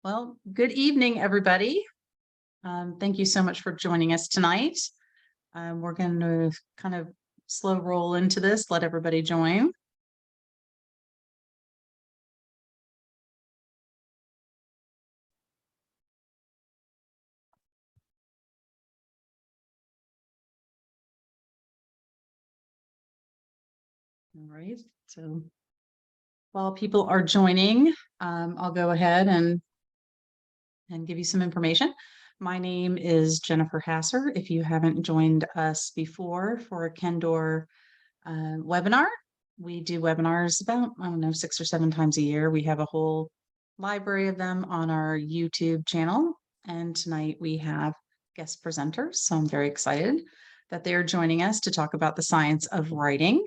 Well, good evening, everybody. Thank you so much for joining us tonight. We're going to kind of slow roll into this, let everybody join. All right, so while people are joining, I'll go ahead and give you some information. My name is Jennifer Hasser. If you haven't joined us before for a Kendore webinar, we do webinars about, I don't know, 6 or 7 times a year. We have a whole library of them on our YouTube channel. And tonight we have guest presenters. So I'm very excited that they're joining us to talk about the science of writing.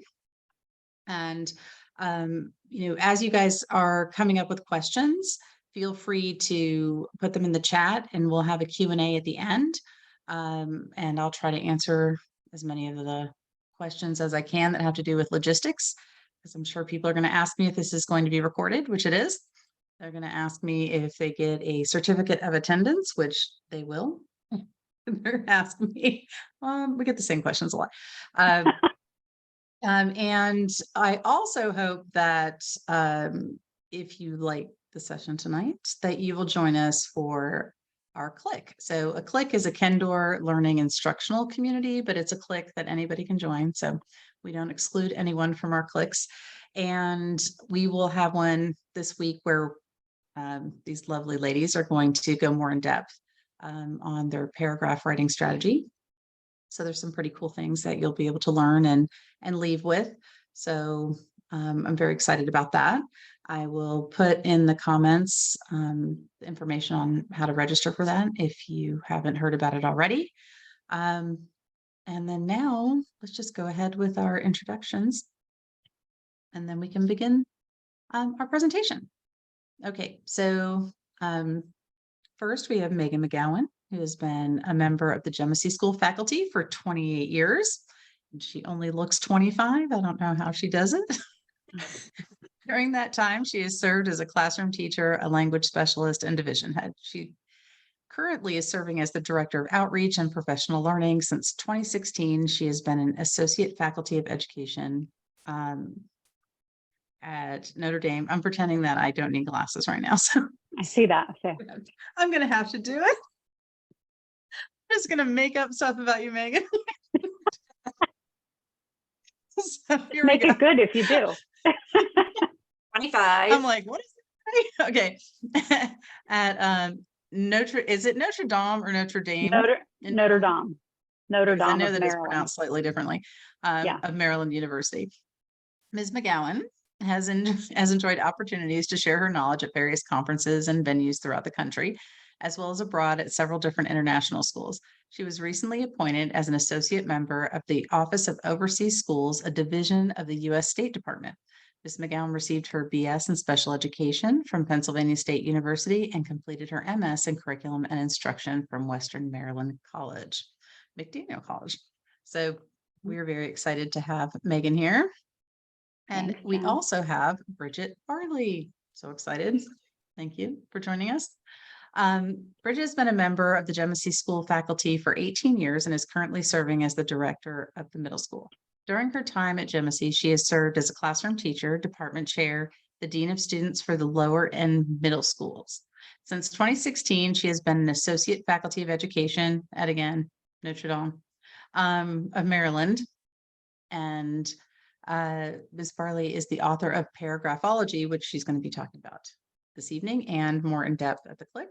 And, as you guys are coming up with questions, feel free to put them in the chat and we'll have a Q&A at the end. And I'll try to answer as many of the questions as I can that have to do with logistics, because I'm sure people are going to ask me if this is going to be recorded, which it is. They're going to ask me if they get a certificate of attendance, which they will. They're asking me. We get the same questions a lot. And I also hope that if you like the session tonight, that you will join us for our KLiC. So a KLiC is a Kendore Learning Instructional Community, but it's a KLiC that anybody can join. So we don't exclude anyone from our KLiCs. And we will have one this week where these lovely ladies are going to go more in depth on their paragraph writing strategy. So there's some pretty cool things that you'll be able to learn and leave with. So I'm very excited about that. I will put in the comments information on how to register for that if you haven't heard about it already. And then now let's just go ahead with our introductions and then we can begin our presentation. Okay, so first we have Megan McGowan, who has been a member of the Gemesee School faculty for 28 years. And she only looks 25. I don't know how she does it. During that time, she has served as a classroom teacher, a language specialist, and division head. She currently is serving as the Director of Outreach and Professional Learning. Since 2016, she has been an Associate Faculty of Education at Notre Dame. I'm pretending that I don't need glasses right now. So I see that. Okay. I'm going to have to do it. I'm just going to make up stuff about you, Megan. So Make it good if you do. 25. I'm like, what is it? Okay. At is it Notre Dame or Notre Dame? Notre Dame. Notre Dame. I know of that Maryland. it's pronounced slightly differently. Of Maryland University. Ms. McGowan has enjoyed opportunities to share her knowledge at various conferences and venues throughout the country, as well as abroad at several different international schools. She was recently appointed as an associate member of the Office of Overseas Schools, a division of the U.S. State Department. Ms. McGowan received her BS in Special Education from Pennsylvania State University and completed her MS in Curriculum and Instruction from Western Maryland College, McDaniel College. So we're very excited to have Megan here. And Thanks, we Jen. also have Bridget Barley. So excited. Thank you for joining us. Bridget has been a member of the Gemesee School faculty for 18 years and is currently serving as the director of the middle school. During her time at Gemesee, she has served as a classroom teacher, department chair, the dean of students for the lower and middle schools. Since 2016, she has been an associate faculty of education at, again, Notre Dame of Maryland. And Ms. Barley is the author of Paragraphology, which she's going to be talking about this evening and more in depth at the KLiC.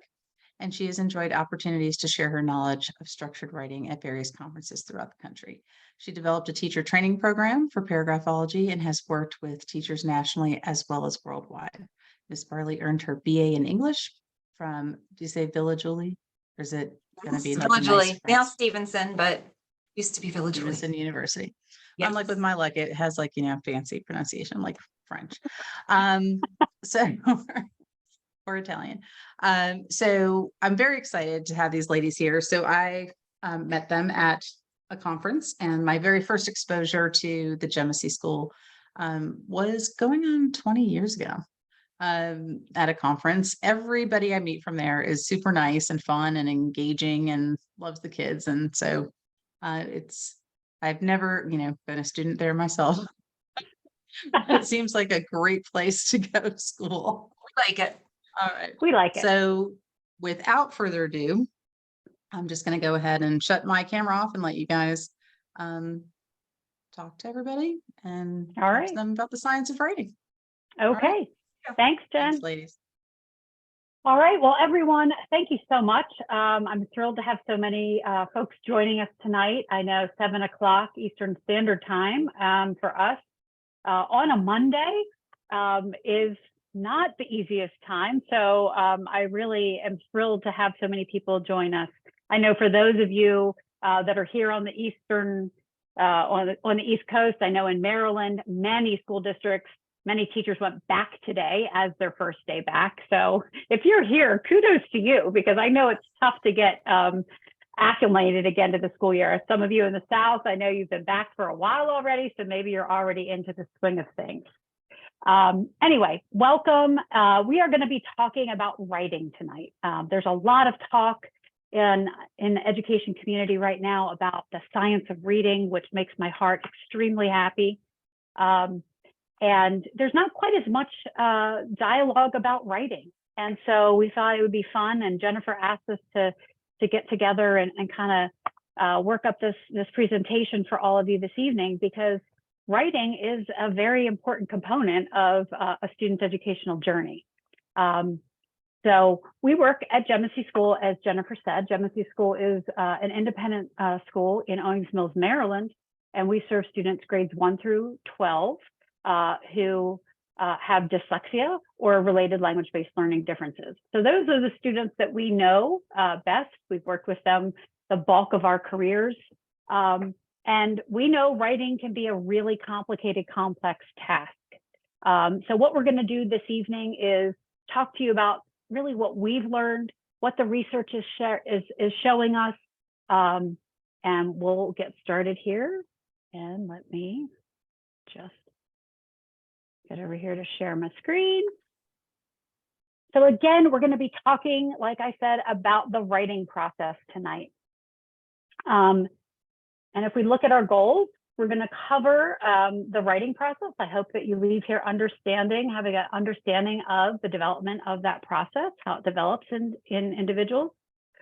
And she has enjoyed opportunities to share her knowledge of structured writing at various conferences throughout the country. She developed a teacher training program for paragraphology and has worked with teachers nationally as well as worldwide. Ms. Barley earned her BA in English from, do you say Villa Julie? Or is it going to be like Villa Julie? Nice Now Stevenson, but used to be Villa Julie. Stevenson University. Yes. Unlike with my luck, it has like, fancy pronunciation like French. So or Italian. So I'm very excited to have these ladies here. So I met them at a conference, and my very first exposure to the Gemesee School was going on 20 years ago. at a conference. Everybody I meet from there is super nice and fun and engaging and loves the kids. And so I've never, been a student there myself. It seems like a great place to go to school. Like it. All right. We like it. So without further ado, I'm just going to go ahead and shut my camera off and let you guys talk to everybody and All talk right. to them about the science of writing. Okay. right. Thanks, Jen. Thanks, ladies. All right. Well, everyone, thank you so much. I'm thrilled to have so many folks joining us tonight. I know 7 o'clock Eastern Standard Time for us on a Monday is not the easiest time. So I really am thrilled to have so many people join us. I know for those of you that are here on the Eastern, on the East Coast, I know in Maryland, many school districts, many teachers went back today as their first day back. So if you're here, kudos to you, because I know it's tough to get acclimated again to the school year. Some of you in the South, I know you've been back for a while already, so maybe you're already into the swing of things. Anyway, welcome. We are going to be talking about writing tonight. There's a lot of talk in the education community right now about the science of reading, which makes my heart extremely happy. And there's not quite as much dialogue about writing. And so we thought it would be fun. And Jennifer asked us to get together and kind of work up this presentation for all of you this evening, because writing is a very important component of a student's educational journey. So we work at Genesee School, as Jennifer said. Genesee School is an independent school in Owings Mills, Maryland, and we serve students grades 1 through 12 who have dyslexia or related language-based learning differences. So those are the students that we know best. We've worked with them the bulk of our careers. And we know writing can be a really complicated, complex task. So what we're going to do this evening is talk to you about really what we've learned, what the research is showing us, and we'll get started here. And let me just get over here to share my screen. So again, we're going to be talking, like I said, about the writing process tonight. And if we look at our goals, we're going to cover the writing process. I hope that you leave here having an understanding of the development of that process, how it develops in individuals.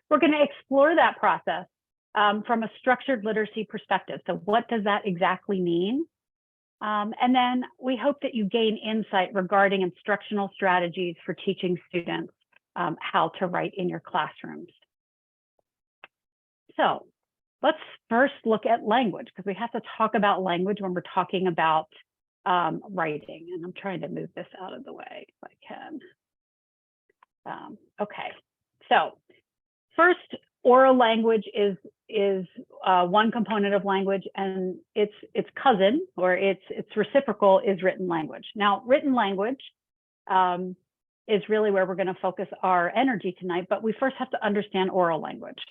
We're going to explore that process from a structured literacy perspective. So what does that exactly mean? And then we hope that you gain insight regarding instructional strategies for teaching students how to write in your classrooms. So let's first look at language, because we have to talk about language when we're talking about writing. And I'm trying to move this out of the way if I can. Okay, so first, oral language is one component of language, and its cousin, or its reciprocal, is written language. Now, written language is really where we're going to focus our energy tonight, but we first have to understand oral language.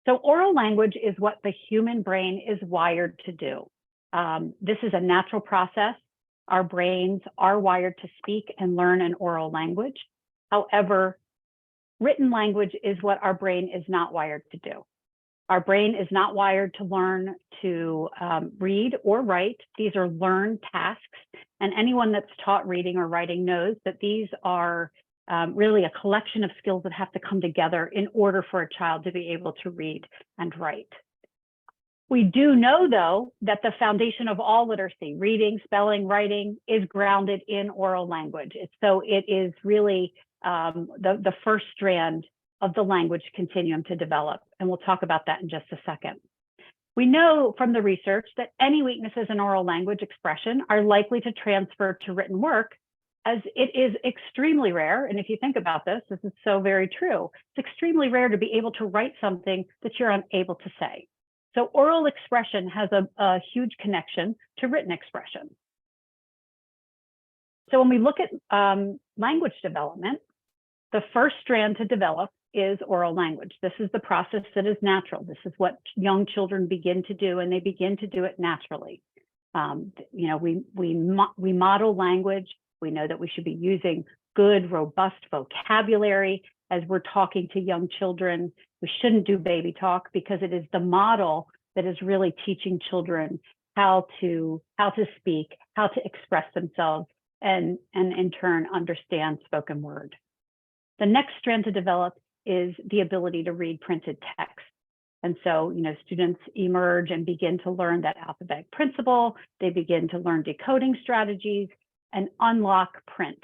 So oral language is what the human brain is wired to do. This is a natural process. Our brains are wired to speak and learn an oral language. However, written language is what our brain is not wired to do. Our brain is not wired to learn to read or write. These are learned tasks. And anyone that's taught reading or writing knows that these are really a collection of skills that have to come together in order for a child to be able to read and write. We do know, though, that the foundation of all literacy, reading, spelling, writing, is grounded in oral language. So it is really the first strand of the language continuum to develop. And we'll talk about that in just a second. We know from the research that any weaknesses in oral language expression are likely to transfer to written work, as it is extremely rare. And if you think about this, this is so very true. It's extremely rare to be able to write something that you're unable to say. So oral expression has a huge connection to written expression. So when we look at language development, the first strand to develop is oral language. This is the process that is natural. This is what young children begin to do, and they begin to do it naturally. We model language. We know that we should be using good, robust vocabulary as we're talking to young children. We shouldn't do baby talk because it is the model that is really teaching children how to speak, how to express themselves, and in turn understand spoken word. The next strand to develop is the ability to read printed text. And so, students emerge and begin to learn that alphabetic principle. They begin to learn decoding strategies and unlock print.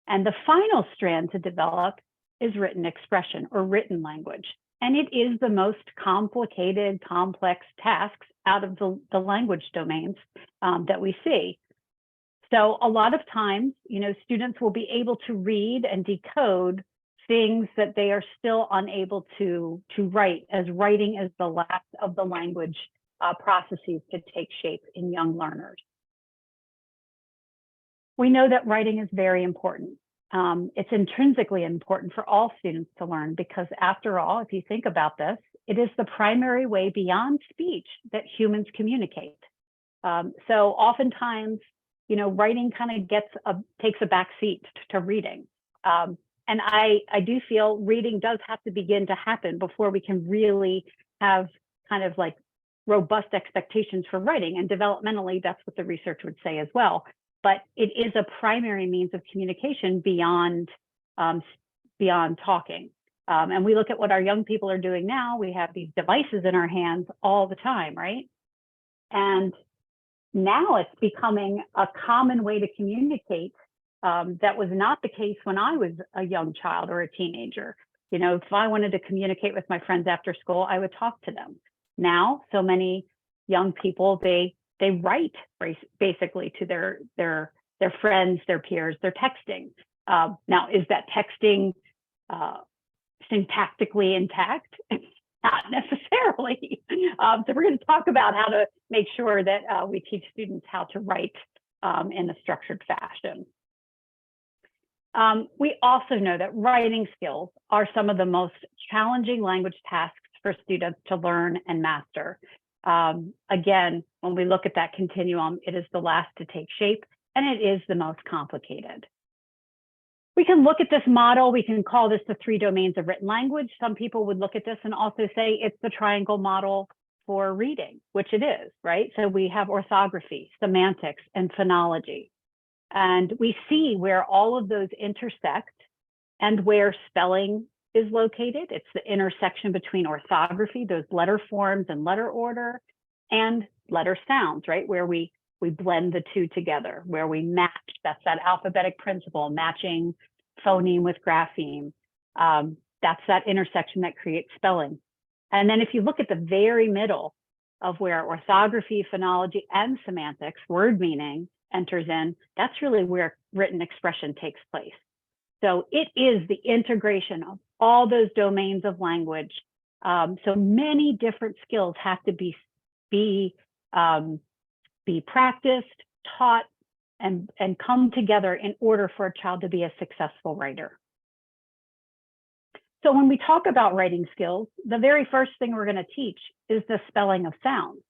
And the final strand to develop is written expression or written language. And it is the most complicated, complex tasks out of the language domains that we see. So a lot of times, students will be able to read and decode things that they are still unable to write, as writing is the last of the language processes to take shape in young learners. We know that writing is very important. It's intrinsically important for all students to learn because, after all, if you think about this, it is the primary way beyond speech that humans communicate. So oftentimes, writing kind of takes a back seat to reading. And I do feel reading does have to begin to happen before we can really have kind of like robust expectations for writing. And developmentally, that's what the research would say as well. But it is a primary means of communication beyond talking. And we look at what our young people are doing now. We have these devices in our hands all the time, right? And now it's becoming a common way to communicate. That was not the case when I was a young child or a teenager. If I wanted to communicate with my friends after school, I would talk to them. Now, so many young people, they write basically to their friends, their peers. They're texting. Now, is that texting syntactically intact? Not necessarily. So we're going to talk about how to make sure that we teach students how to write in a structured fashion. We also know that writing skills are some of the most challenging language tasks for students to learn and master. Again, when we look at that continuum, it is the last to take shape, and it is the most complicated. We can look at this model. We can call this the 3 domains of written language. Some people would look at this and also say it's the triangle model for reading, which it is, right? So we have orthography, semantics, and phonology. And we see where all of those intersect and where spelling is located. It's the intersection between orthography, those letter forms and letter order, and letter sounds, right? Where we blend the two together, where we match. That's that alphabetic principle, matching phoneme with grapheme. That's that intersection that creates spelling. And then if you look at the very middle of where orthography, phonology, and semantics, word meaning, enters in, that's really where written expression takes place. So it is the integration of all those domains of language. So many different skills have to be practiced, taught, and come together in order for a child to be a successful writer. So when we talk about writing skills, the very first thing we're going to teach is the spelling of sounds,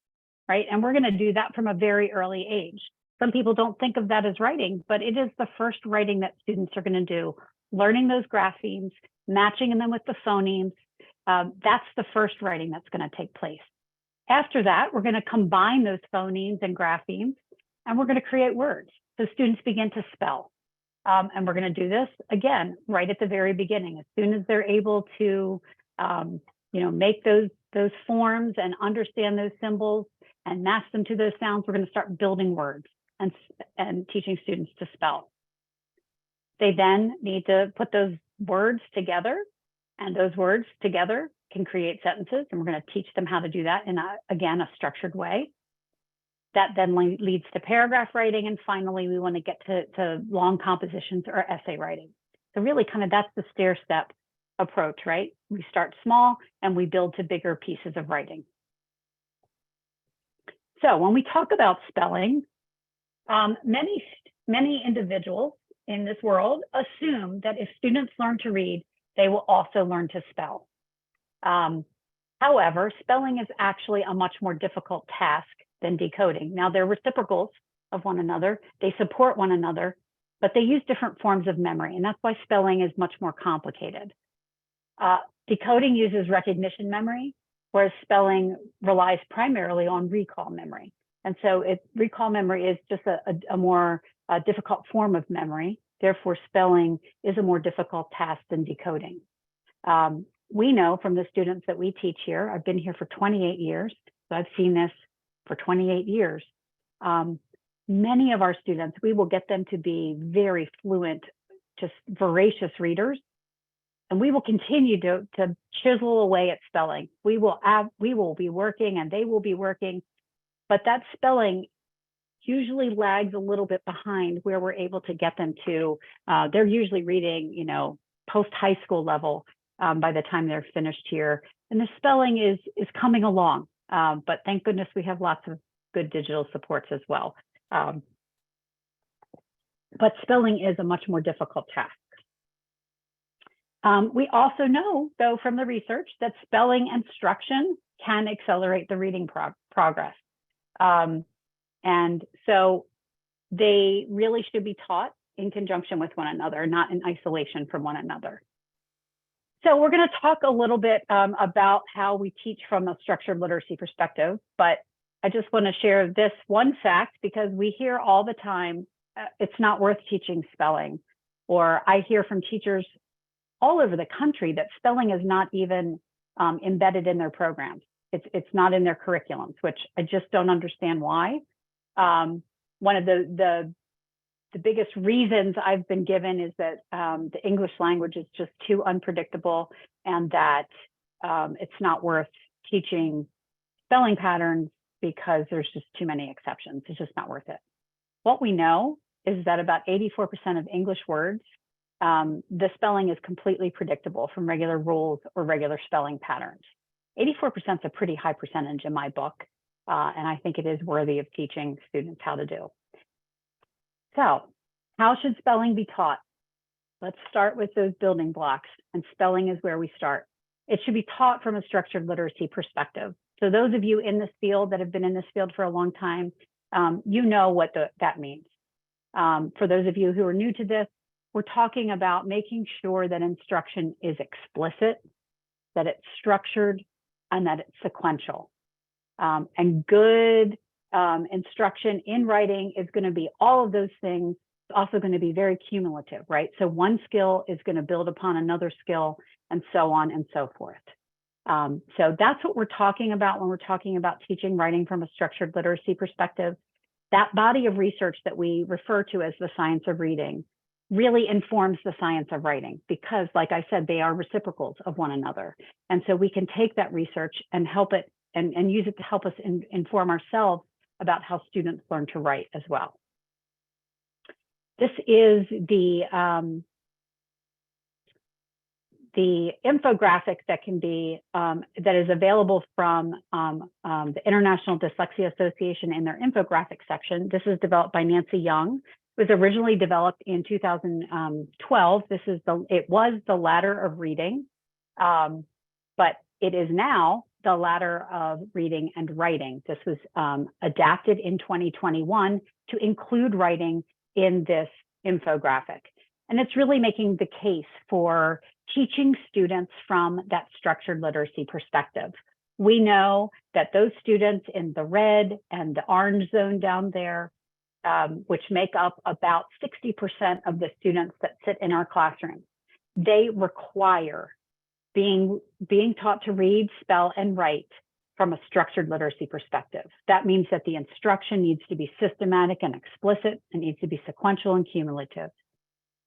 right? And we're going to do that from a very early age. Some people don't think of that as writing, but it is the first writing that students are going to do, learning those graphemes, matching them with the phonemes. That's the first writing that's going to take place. After that, we're going to combine those phonemes and graphemes, and we're going to create words. So students begin to spell. And we're going to do this, again, right at the very beginning. As soon as they're able to make those forms and understand those symbols and match them to those sounds, we're going to start building words and teaching students to spell. They then need to put those words together, and those words together can create sentences, and we're going to teach them how to do that in, again, a structured way. That then leads to paragraph writing, and finally, we want to get to long compositions or essay writing. So really kind of that's the stair-step approach, right? We start small, and we build to bigger pieces of writing. So when we talk about spelling, many individuals in this world assume that if students learn to read, they will also learn to spell. However, spelling is actually a much more difficult task than decoding. Now, they're reciprocals of one another. They support one another, but they use different forms of memory, and that's why spelling is much more complicated. Decoding uses recognition memory, whereas spelling relies primarily on recall memory. And so recall memory is just a more difficult form of memory. Therefore, spelling is a more difficult task than decoding. We know from the students that we teach here, I've been here for 28 years, so I've seen this for 28 years. Many of our students, we will get them to be very fluent, just voracious readers, and we will continue to chisel away at spelling. We will be working and they will be working, but that spelling usually lags a little bit behind where we're able to get them to. They're usually reading, you know, post-high school level by the time they're finished here. And the spelling is coming along, but thank goodness we have lots of good digital supports as well. But spelling is a much more difficult task. We also know, though, from the research that spelling instruction can accelerate the reading progress. And so they really should be taught in conjunction with one another, not in isolation from one another. So we're going to talk a little bit about how we teach from a structured literacy perspective, but I just want to share this one fact because we hear all the time, it's not worth teaching spelling, or I hear from teachers all over the country that spelling is not even embedded in their programs. It's not in their curriculums, which I just don't understand why. One of the biggest reasons I've been given is that the English language is just too unpredictable, and that it's not worth teaching spelling patterns because there's just too many exceptions. It's just not worth it. What we know is that about 84% of English words, the spelling is completely predictable from regular rules or regular spelling patterns. 84% is a pretty high percentage in my book, and I think it is worthy of teaching students how to do. So, how should spelling be taught? Let's start with those building blocks, and spelling is where we start. It should be taught from a structured literacy perspective. So those of you in this field that have been in this field for a long time, you know what that means. For those of you who are new to this, we're talking about making sure that instruction is explicit, that it's structured, and that it's sequential. And good instruction in writing is going to be all of those things. It's also going to be very cumulative, right? So one skill is going to build upon another skill, and so on and so forth. So that's what we're talking about when we're talking about teaching writing from a structured literacy perspective. That body of research that we refer to as the science of reading really informs the science of writing because, like I said, they are reciprocals of one another. And so we can take that research and help it and use it to help us inform ourselves about how students learn to write as well. This is the infographic that can be that is available from the International Dyslexia Association in their infographic section. This is developed by Nancy Young. It was originally developed in 2012. It was the ladder of reading, but it is now the ladder of reading and writing. This was adapted in 2021 to include writing in this infographic. And it's really making the case for teaching students from that structured literacy perspective. We know that those students in the red and the orange zone down there, which make up about 60% of the students that sit in our classrooms, they require being taught to read, spell, and write from a structured literacy perspective. That means that the instruction needs to be systematic and explicit. It needs to be sequential and cumulative.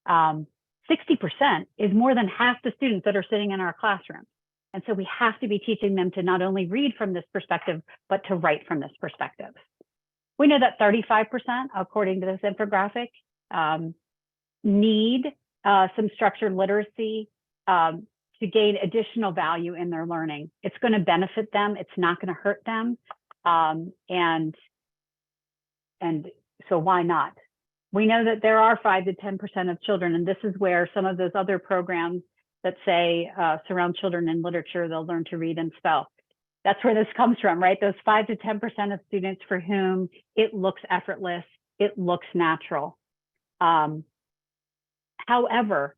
60% is more than half the students that are sitting in our classroom. And so we have to be teaching them to not only read from this perspective, but to write from this perspective. We know that 35%, according to this infographic, need some structured literacy to gain additional value in their learning. It's going to benefit them. It's not going to hurt them. And so why not? We know that there are 5 to 10% of children, and this is where some of those other programs that say surround children in literature, they'll learn to read and spell. That's where this comes from, right? Those 5 to 10% of students for whom it looks effortless, it looks natural. However,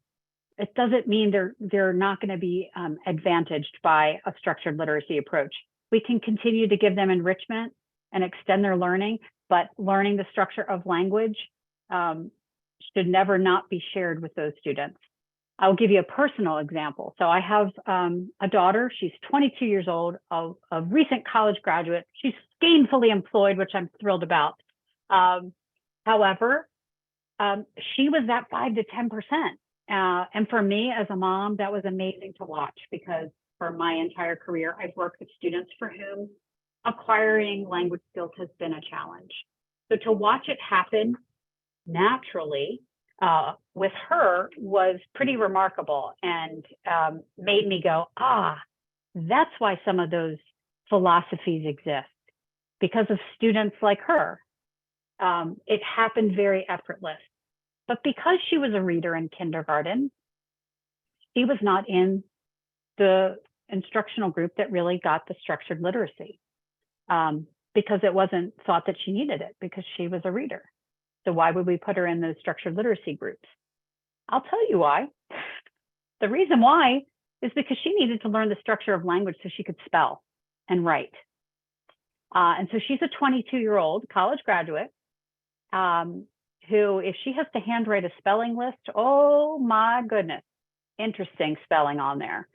it doesn't mean they're not going to be advantaged by a structured literacy approach. We can continue to give them enrichment and extend their learning, but learning the structure of language should never not be shared with those students. I'll give you a personal example. So I have a daughter, she's 22 years old, a recent college graduate. She's gainfully employed, which I'm thrilled about. However, she was at 5 to 10%. And for me as a mom, that was amazing to watch, because for my entire career, I've worked with students for whom acquiring language skills has been a challenge. So to watch it happen naturally with her was pretty remarkable, and made me go, that's why some of those philosophies exist, because of students like her. It happened very effortless. But because she was a reader in kindergarten, she was not in the instructional group that really got the structured literacy, because it wasn't thought that she needed it, because she was a reader. So why would we put her in those structured literacy groups? I'll tell you why. The reason why is because she needed to learn the structure of language so she could spell and write. And so she's a 22-year-old college graduate who, if she has to handwrite a spelling list, oh my goodness, interesting spelling on there.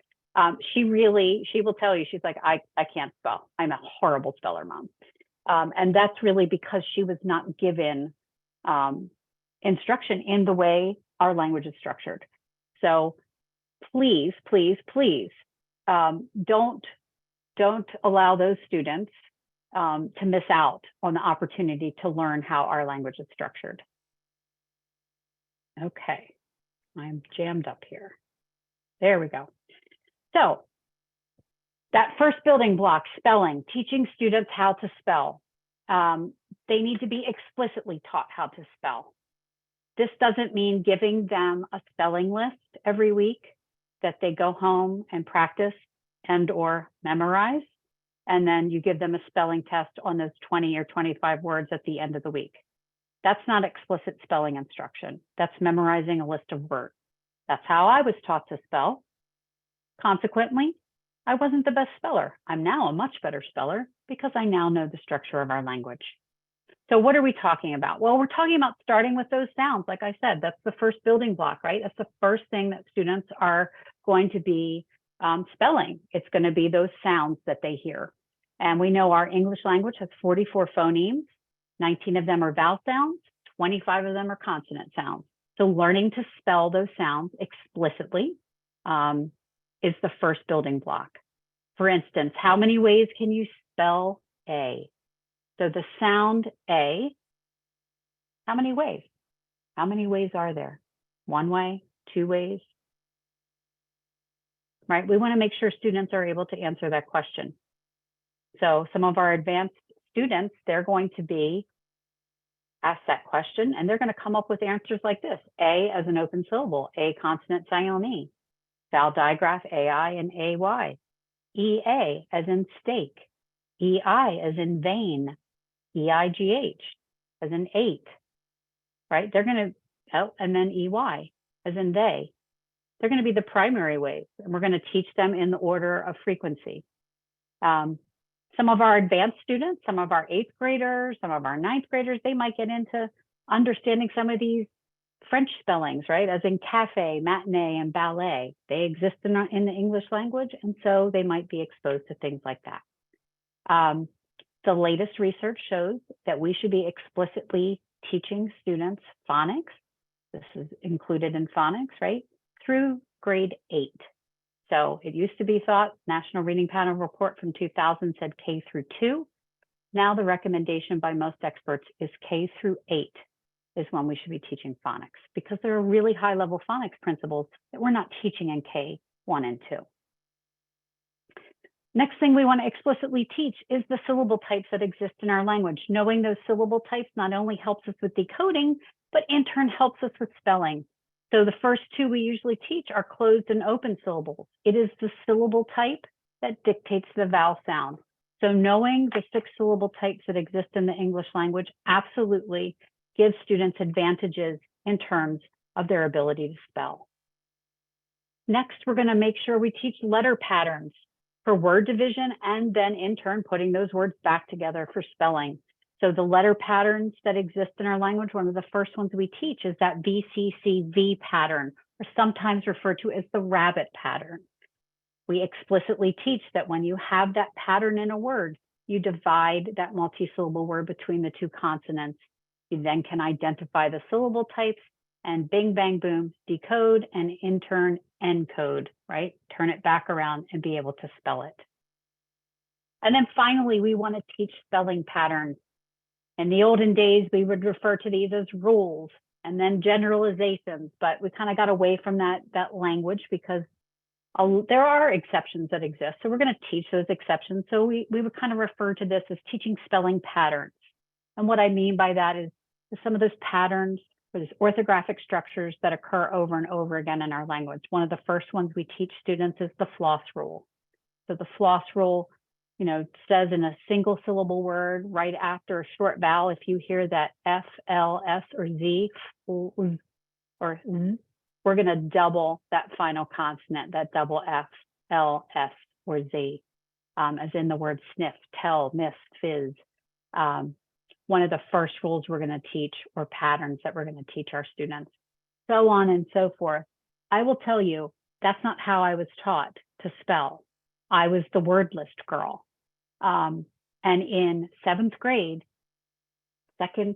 She will tell you, she's like, I can't spell. I'm a horrible speller, Mom. And that's really because she was not given instruction in the way our language is structured. So please, please, please, don't allow those students to miss out on the opportunity to learn how our language is structured. Okay, I'm jammed up here. There we go. So that first building block, spelling, teaching students how to spell. They need to be explicitly taught how to spell. This doesn't mean giving them a spelling list every week that they go home and practice and or memorize, and then you give them a spelling test on those 20 or 25 words at the end of the week. That's not explicit spelling instruction. That's memorizing a list of words. That's how I was taught to spell. Consequently, I wasn't the best speller. I'm now a much better speller because I now know the structure of our language. So what are we talking about? Well, we're talking about starting with those sounds. Like I said, that's the first building block, right? That's the first thing that students are going to be spelling. It's going to be those sounds that they hear. And we know our English language has 44 phonemes. 19 of them are vowel sounds. 25 of them are consonant sounds. So learning to spell those sounds explicitly is the first building block. For instance, how many ways can you spell A? So the sound A, how many ways? How many ways are there? One way, two ways? Right? We want to make sure students are able to answer that question. So some of our advanced students, they're going to be asked that question, and they're going to come up with answers like this. A as an open syllable, A consonant silent E. Vowel digraph AI and AY. EA as in steak. EI as in vein. EIGH as in 8, right? They're going to, and then EY as in they. They're going to be the primary ways, and we're going to teach them in the order of frequency. Some of our advanced students, some of our 8th graders, some of our 9th graders, they might get into understanding some of these French spellings, right? As in cafe, matinee, and ballet. They exist in the English language, and so they might be exposed to things like that. The latest research shows that we should be explicitly teaching students phonics. This is included in phonics, right? Through grade 8. So it used to be thought, National Reading Panel report from 2000 said K through 2. Now the recommendation by most experts is K through 8 is when we should be teaching phonics, because there are really high level phonics principles that we're not teaching in K1 and 2. Next thing we want to explicitly teach is the syllable types that exist in our language. Knowing those syllable types not only helps us with decoding, but in turn helps us with spelling. So the first two we usually teach are closed and open syllables. It is the syllable type that dictates the vowel sound. So knowing the 6 syllable types that exist in the English language absolutely gives students advantages in terms of their ability to spell. Next, we're going to make sure we teach letter patterns for word division, and then in turn, putting those words back together for spelling. So the letter patterns that exist in our language, one of the first ones we teach is that VCCV pattern, or sometimes referred to as the rabbit pattern. We explicitly teach that when you have that pattern in a word, you divide that multi-syllable word between the two consonants. You then can identify the syllable types and bing, bang, boom, decode and in turn encode, right? Turn it back around and be able to spell it. And then finally, we want to teach spelling patterns. In the olden days, we would refer to these as rules and then generalizations, but we kind of got away from that language because there are exceptions that exist. So we're going to teach those exceptions. So we would kind of refer to this as teaching spelling patterns. And what I mean by that is some of those patterns or these orthographic structures that occur over and over again in our language. One of the first ones we teach students is the floss rule. So the floss rule, you know, says in a single syllable word right after a short vowel, if you hear that F, L, S, or Z, or Z, we're going to double that final consonant, that double F, L, S, or Z, as in the word sniff, tell, mist, fizz. One of the first rules we're going to teach, or patterns that we're going to teach our students, so on and so forth. I will tell you, that's not how I was taught to spell. I was the word list girl. And in 7th grade, second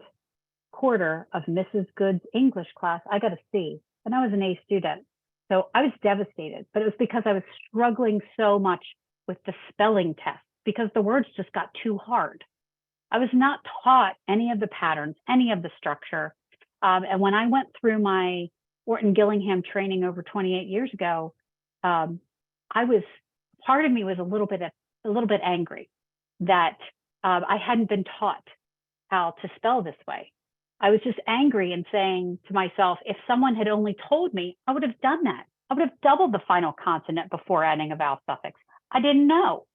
quarter of Mrs. Good's English class, I got a C, and I was an A student. So I was devastated, but it was because I was struggling so much with the spelling test because the words just got too hard. I was not taught any of the patterns, any of the structure. And when I went through my Orton-Gillingham training over 28 years ago, part of me was a little bit angry that I hadn't been taught how to spell this way. I was just angry and saying to myself, if someone had only told me, I would have done that. I would have doubled the final consonant before adding a vowel suffix. I didn't know.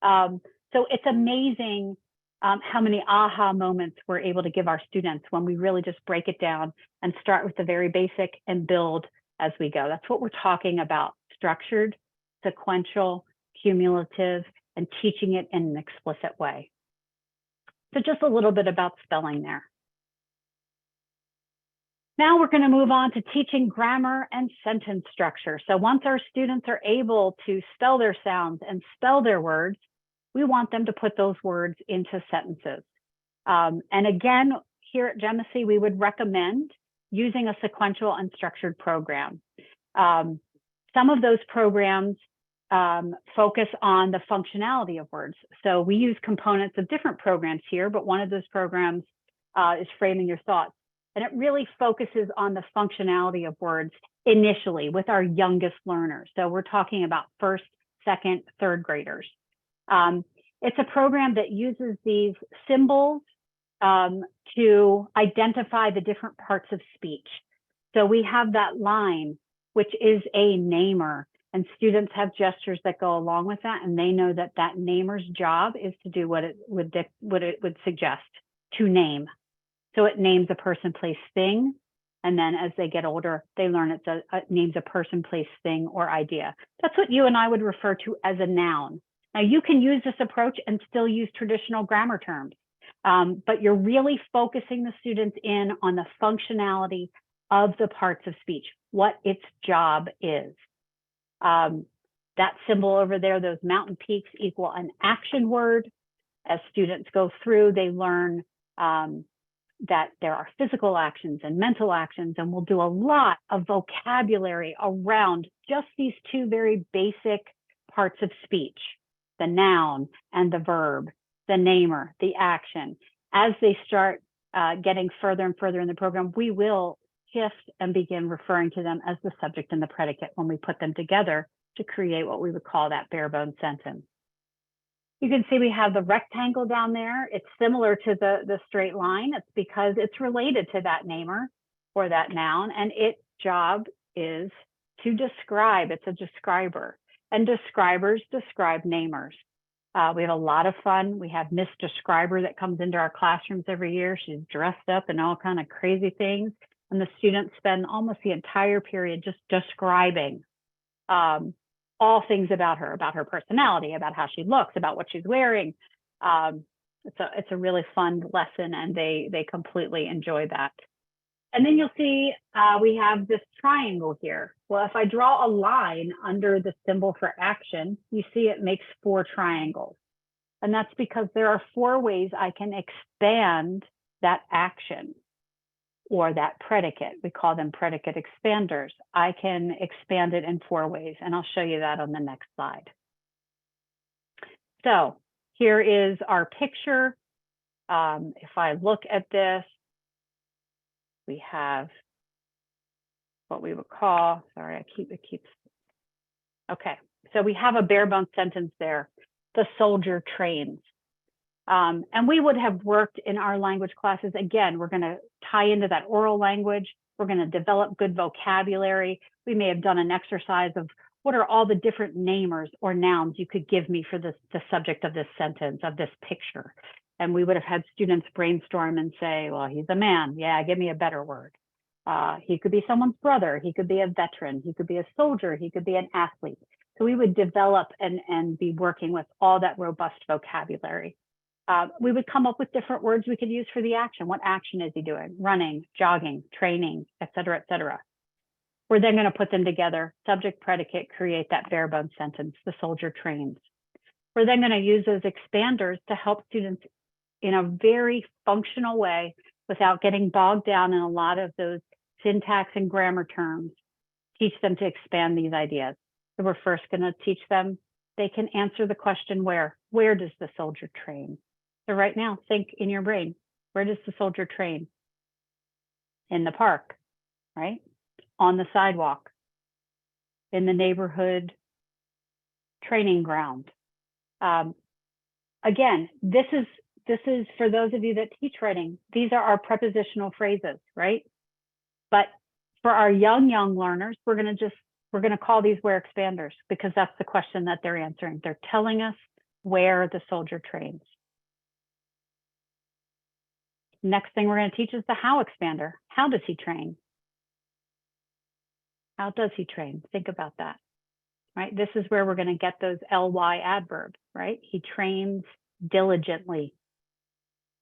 So it's amazing how many aha moments we're able to give our students when we really just break it down and start with the very basic and build as we go. That's what we're talking about: structured, sequential, cumulative, and teaching it in an explicit way. So just a little bit about spelling there. Now we're going to move on to teaching grammar and sentence structure. So once our students are able to spell their sounds and spell their words, we want them to put those words into sentences. And again, here at Genesee, we would recommend using a sequential and structured program. Some of those programs focus on the functionality of words. So we use components of different programs here, but one of those programs is Framing Your Thoughts. And it really focuses on the functionality of words initially with our youngest learners. So we're talking about 1st, 2nd, 3rd graders. It's a program that uses these symbols to identify the different parts of speech. So we have that line, which is a namer, and students have gestures that go along with that, and they know that that namer's job is to do what it would suggest, to name. So it names a person, place, thing, and then as they get older, they learn it names a person, place, thing, or idea. That's what you and I would refer to as a noun. Now you can use this approach and still use traditional grammar terms, but you're really focusing the students in on the functionality of the parts of speech, what its job is. That symbol over there, those mountain peaks, equal an action word. As students go through, they learn that there are physical actions and mental actions, and we'll do a lot of vocabulary around just these two very basic parts of speech, the noun and the verb, the namer, the action. As they start getting further and further in the program, we will shift and begin referring to them as the subject and the predicate when we put them together to create what we would call that bare bone sentence. You can see we have the rectangle down there. It's similar to the straight line. It's because it's related to that namer or that noun, and its job is to describe. It's a describer, and describers describe namers. We have a lot of fun. We have Miss Describer that comes into our classrooms every year. She's dressed up in all kind of crazy things, And the students spend almost the entire period just describing all things about her personality, about how she looks, about what she's wearing. It's a really fun lesson, and they completely enjoy that. And then you'll see we have this triangle here. Well, if I draw a line under the symbol for action, you see it makes 4 triangles. And that's because there are 4 ways I can expand that action or that predicate. We call them predicate expanders. I can expand it in 4 ways, and I'll show you that on the next slide. So here is our picture. If I look at this, we have what we would call, sorry, okay. So we have a bare bones sentence there. The soldier trains. And we would have worked in our language classes. Again, we're going to tie into that oral language. We're going to develop good vocabulary. We may have done an exercise of what are all the different namers or nouns you could give me for the subject of this sentence, of this picture. And we would have had students brainstorm and say, well, he's a man. Yeah, give me a better word. He could be someone's brother. He could be a veteran. He could be a soldier. He could be an athlete. So we would develop and be working with all that robust vocabulary. We would come up with different words we could use for the action. What action is he doing? Running, jogging, training, et cetera, et cetera. We're then going to put them together, subject, predicate, create that bare bones sentence, the soldier trains. We're then going to use those expanders to help students in a very functional way without getting bogged down in a lot of those syntax and grammar terms, teach them to expand these ideas. So we're first going to teach them, they can answer the question where does the soldier train? So right now, think in your brain, where does the soldier train? In the park, right? On the sidewalk, in the neighborhood training ground. Again, this is for those of you that teach writing, these are our prepositional phrases, right? But for our young learners, we're going to call these where expanders, because that's the question that they're answering. They're telling us where the soldier trains. Next thing we're going to teach is the how expander. How does he train? How does he train? Think about that, right? This is where we're going to get those ly adverbs, right? He trains diligently.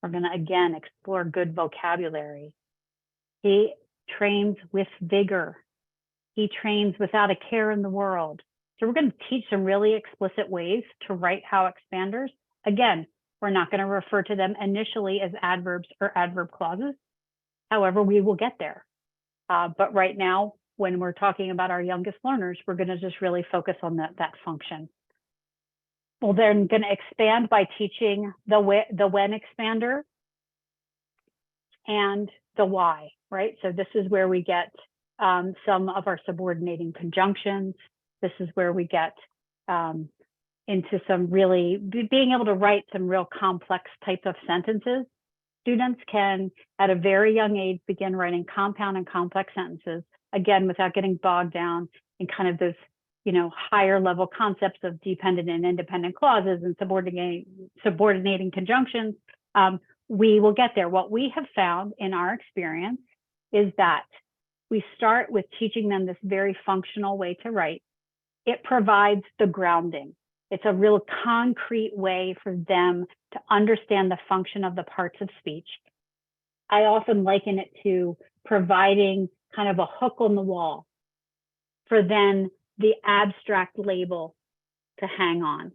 We're going to, again, explore good vocabulary. He trains with vigor. He trains without a care in the world. So we're going to teach some really explicit ways to write how expanders. Again, we're not going to refer to them initially as adverbs or adverb clauses. However, we will get there. But right now, when we're talking about our youngest learners, we're going to just really focus on that function. We're then going to expand by teaching the when expander and the why, right? So this is where we get some of our subordinating conjunctions. This is where we get into some really being able to write some real complex types of sentences. Students can, at a very young age, begin writing compound and complex sentences, again, without getting bogged down in kind of those, higher level concepts of dependent and independent clauses and subordinating conjunctions. We will get there. What we have found in our experience is that we start with teaching them this very functional way to write. It provides the grounding. It's a real concrete way for them to understand the function of the parts of speech. I often liken it to providing kind of a hook on the wall for then the abstract label to hang on.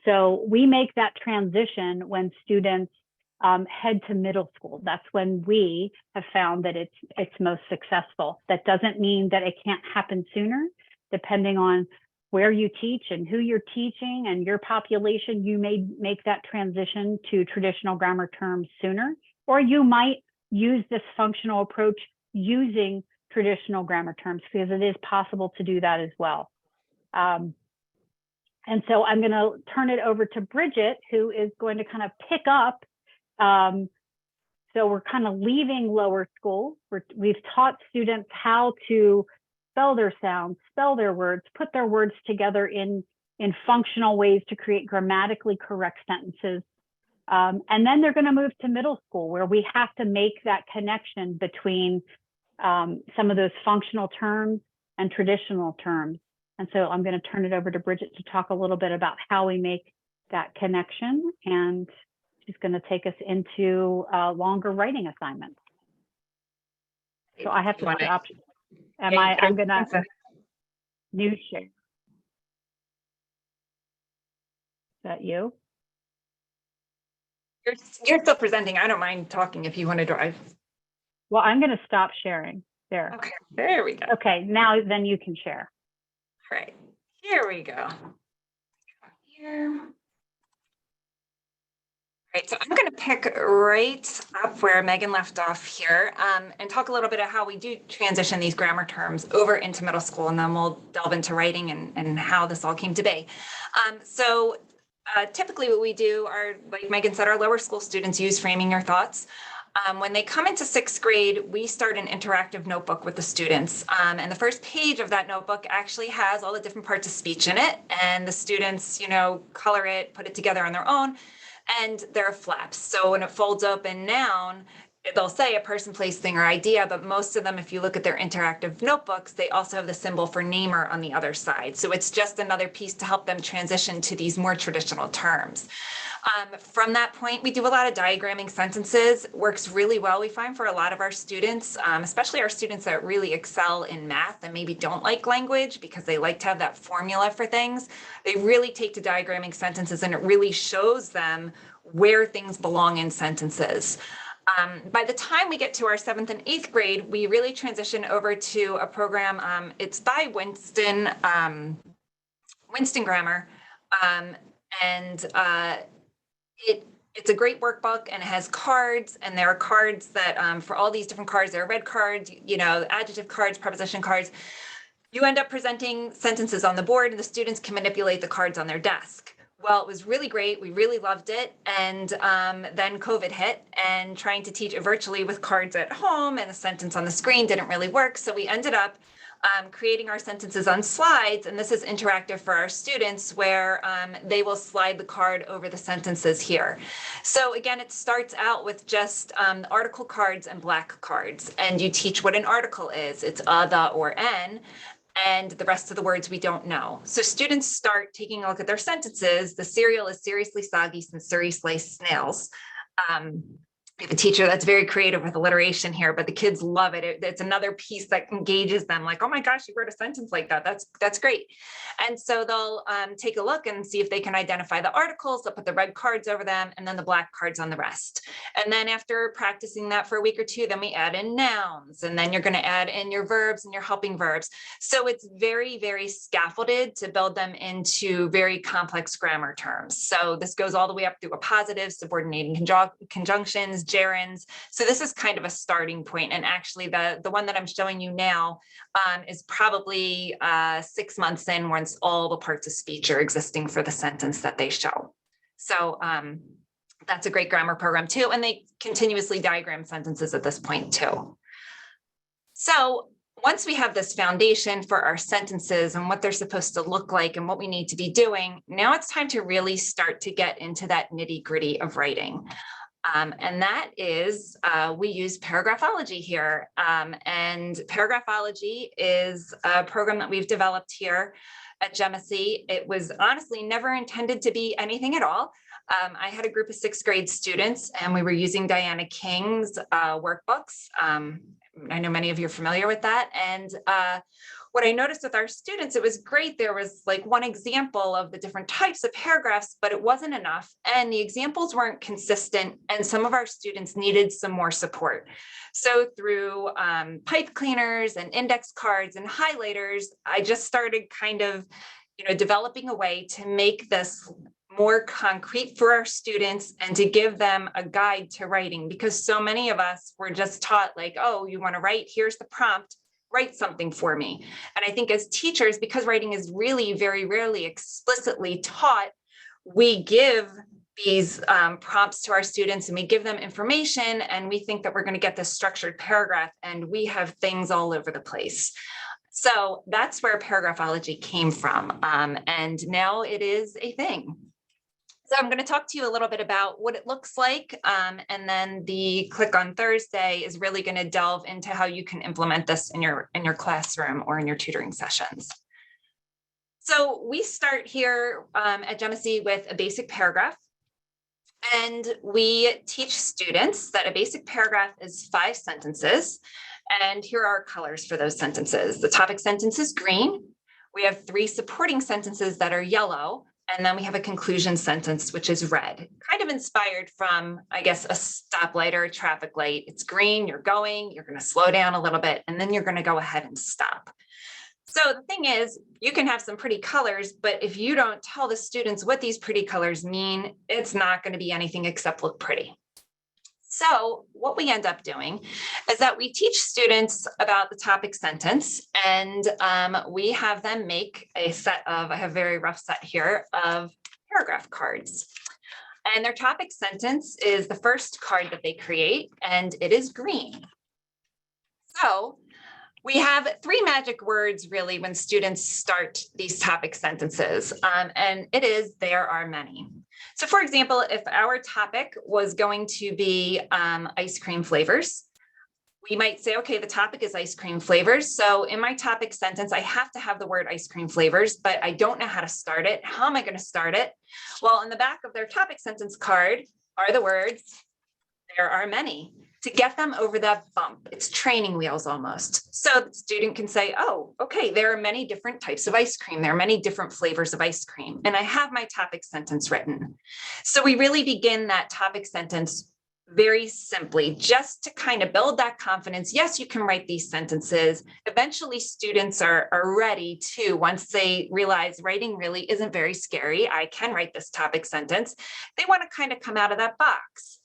So we make that transition when students head to middle school. That's when we have found that it's most successful. That doesn't mean that it can't happen sooner. Depending on where you teach and who you're teaching and your population, you may make that transition to traditional grammar terms sooner, or you might use this functional approach using traditional grammar terms, because it is possible to do that as well. And so I'm going to turn it over to Bridget, who is going to kind of pick up. So we're kind of leaving lower school. We've taught students how to spell their sounds, spell their words, put their words together in functional ways to create grammatically correct sentences. And then they're going to move to middle school, where we have to make that connection between some of those functional terms and traditional terms. And so I'm going to turn it over to Bridget to talk a little bit about how we make that connection. And she's going to take us into longer writing assignments. So I have to stop. I'm going to new share. Is that you? You're still presenting. I don't mind talking if you want to drive. Well, I'm going to stop sharing there. Okay, there we go. Okay, now then you can share. All right, here we go. Here. All right, so I'm going to pick right up where Megan left off here and talk a little bit about how we do transition these grammar terms over into middle school, and then we'll delve into writing and how this all came to be. Typically what we do are, like Megan said, our lower school students use Framing Your Thoughts. When they come into 6th grade, we start an interactive notebook with the students. And the first page of that notebook actually has all the different parts of speech in it. And the students, color it, put it together on their own. And there are flaps. So when it folds open noun, they'll say a person, place, thing, or idea, but most of them, if you look at their interactive notebooks, they also have the symbol for namer on the other side. So it's just another piece to help them transition to these more traditional terms. From that point, we do a lot of diagramming sentences. Works really well, we find, for a lot of our students, especially our students that really excel in math and maybe don't like language because they like to have that formula for things. They really take to diagramming sentences, and it really shows them where things belong in sentences. By the time we get to our 7th and 8th grade, we really transition over to a program. It's by Winston Grammar, it's a great workbook, and it has cards, and there are cards that for all these different cards, there are red cards, adjective cards, preposition cards. You end up presenting sentences on the board, and the students can manipulate the cards on their desk. Well, it was really great. We really loved it. And then COVID hit, and trying to teach it virtually with cards at home and a sentence on the screen didn't really work. So we ended up creating our sentences on slides. And this is interactive for our students, where they will slide the card over the sentences here. So again, it starts out with just article cards and black cards. And you teach what an article is. It's a, the, or an. And the rest of the words we don't know. So students start taking a look at their sentences. The cereal is seriously soggy since Surrey sliced snails. We have a teacher that's very creative with alliteration here, but the kids love it. It's another piece that engages them, like, oh my gosh, you wrote a sentence like that. That's great. And so they'll take a look and see if they can identify the articles. They'll put the red cards over them and then the black cards on the rest. And then after practicing that for a week or two, then we add in nouns, and then you're going to add in your verbs and your helping verbs. So it's very, very scaffolded to build them into very complex grammar terms. So this goes all the way up through appositives, subordinating conjunctions, gerunds. So this is kind of a starting point. And actually the one that I'm showing you now is probably 6 months in, once all the parts of speech are existing for the sentence that they show. So that's a great grammar program too. And they continuously diagram sentences at this point too. So once we have this foundation for our sentences and what they're supposed to look like and what we need to be doing, now it's time to really start to get into that nitty-gritty of writing. And that is, we use paragraphology here. And paragraphology is a program that we've developed here at GEMAC. It was honestly never intended to be anything at all. I had a group of 6th grade students, and we were using Diana King's workbooks. I know many of you are familiar with that. And what I noticed with our students, it was great. There was like one example of the different types of paragraphs, but it wasn't enough. And the examples weren't consistent. And some of our students needed some more support. So through pipe cleaners and index cards and highlighters, I just started kind of, developing a way to make this more concrete for our students and to give them a guide to writing, because so many of us were just taught like, oh, you want to write, here's the prompt, write something for me. And I think as teachers, because writing is really very rarely explicitly taught, we give these prompts to our students and we give them information, and we think that we're going to get this structured paragraph, and we have things all over the place. So that's where paragraphology came from. And now it is a thing. So I'm going to talk to you a little bit about what it looks like, and then the KLiC on Thursday is really going to delve into how you can implement this in your classroom or in your tutoring sessions. So we start here at Genesee with a basic paragraph, and we teach students that a basic paragraph is 5 sentences, and here are our colors for those sentences. The topic sentence is green. We have 3 supporting sentences that are yellow. And then we have a conclusion sentence, which is red, kind of inspired from, I guess, a stoplight or a traffic light. It's green, you're going, you're going to slow down a little bit, and then you're going to go ahead and stop. So the thing is, you can have some pretty colors, but if you don't tell the students what these pretty colors mean, it's not going to be anything except look pretty. So what we end up doing is that we teach students about the topic sentence, and we have them make a set of, I have a very rough set here, of paragraph cards. And their topic sentence is the first card that they create, and it is green. So we have 3 magic words really when students start these topic sentences, and it is, there are many. So for example, if our topic was going to be ice cream flavors, we might say, okay, the topic is ice cream flavors. So in my topic sentence, I have to have the word ice cream flavors, but I don't know how to start it. How am I going to start it? Well, in the back of their topic sentence card are the words, there are many, to get them over that bump. It's training wheels almost. So the student can say, oh, okay, there are many different types of ice cream. There are many different flavors of ice cream. And I have my topic sentence written. So we really begin that topic sentence very simply, just to kind of build that confidence. Yes, you can write these sentences. Eventually students are ready to, once they realize writing really isn't very scary, I can write this topic sentence, they want to kind of come out of that box.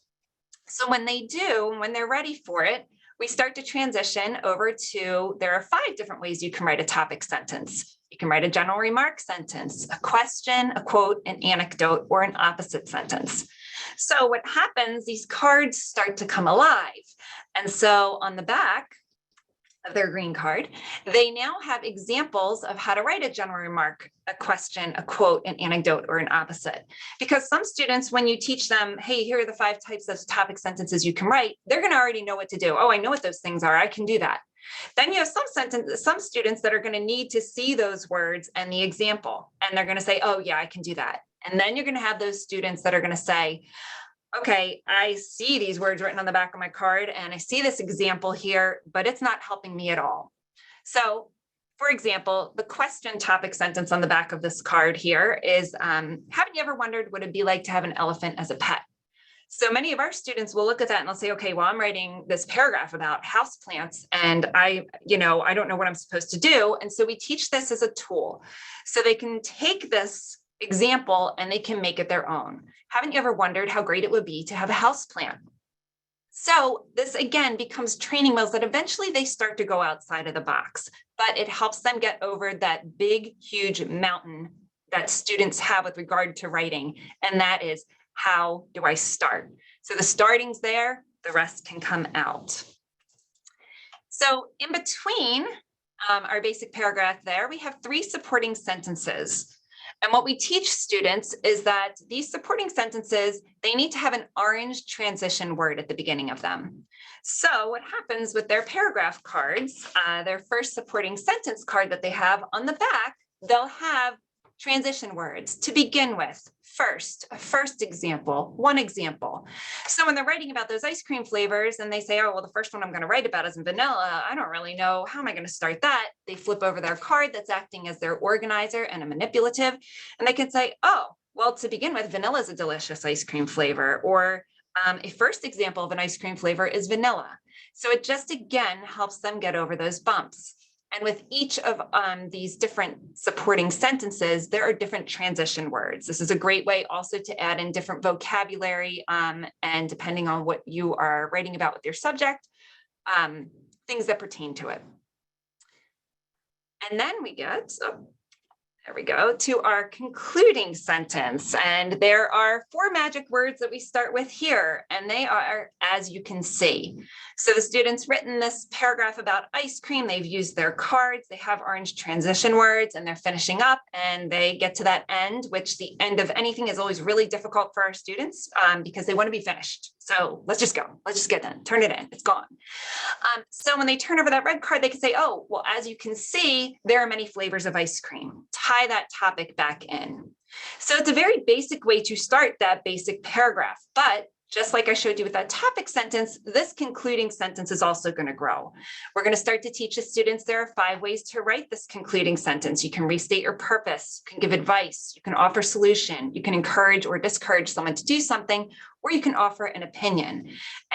So when they do, when they're ready for it, we start to transition over to, there are 5 different ways you can write a topic sentence. You can write a general remark sentence, a question, a quote, an anecdote, or an opposite sentence. So what happens, these cards start to come alive. And so on the back of their green card, they now have examples of how to write a general remark, a question, a quote, an anecdote, or an opposite. Because some students, when you teach them, hey, here are the 5 types of topic sentences you can write, they're going to already know what to do. Oh, I know what those things are. I can do that. Then you have some students that are going to need to see those words and the example, and they're going to say, oh yeah, I can do that. And then you're going to have those students that are going to say, okay, I see these words written on the back of my card and I see this example here, but it's not helping me at all. So for example, the question topic sentence on the back of this card here is, haven't you ever wondered what it'd be like to have an elephant as a pet? So many of our students will look at that and they'll say, okay, well, I'm writing this paragraph about houseplants and I don't know what I'm supposed to do. And so we teach this as a tool. So they can take this example and they can make it their own. Haven't you ever wondered how great it would be to have a houseplant? So this again becomes training wheels that eventually they start to go outside of the box, but it helps them get over that big, huge mountain that students have with regard to writing. And that is, how do I start? So the starting's there, the rest can come out. So in between our basic paragraph there, we have 3 supporting sentences. And what we teach students is that these supporting sentences, they need to have an orange transition word at the beginning of them. So what happens with their paragraph cards, their first supporting sentence card that they have on the back, they'll have transition words to begin with. First, a first example, one example. So when they're writing about those ice cream flavors and they say, oh, well, the first one I'm going to write about is vanilla. I don't really know. How am I going to start that? They flip over their card that's acting as their organizer and a manipulative. And they can say, oh, well, to begin with, vanilla is a delicious ice cream flavor. Or a first example of an ice cream flavor is vanilla. So it just, again, helps them get over those bumps. And with each of these different supporting sentences, there are different transition words. This is a great way also to add in different vocabulary and depending on what you are writing about with your subject, things that pertain to it. And then we get, there we go, to our concluding sentence. And there are 4 magic words that we start with here, and they are, as you can see. So the students written this paragraph about ice cream, they've used their cards, they have orange transition words, and they're finishing up, and they get to that end, which the end of anything is always really difficult for our students because they want to be finished. So let's just go. Let's just get done. Turn it in. It's gone. So when they turn over that red card, they can say, oh, well, as you can see, there are many flavors of ice cream. Tie that topic back in. So it's a very basic way to start that basic paragraph. But just like I showed you with that topic sentence, this concluding sentence is also going to grow. We're going to start to teach the students there are 5 ways to write this concluding sentence. You can restate your purpose, you can give advice, you can offer solution, you can encourage or discourage someone to do something, or you can offer an opinion.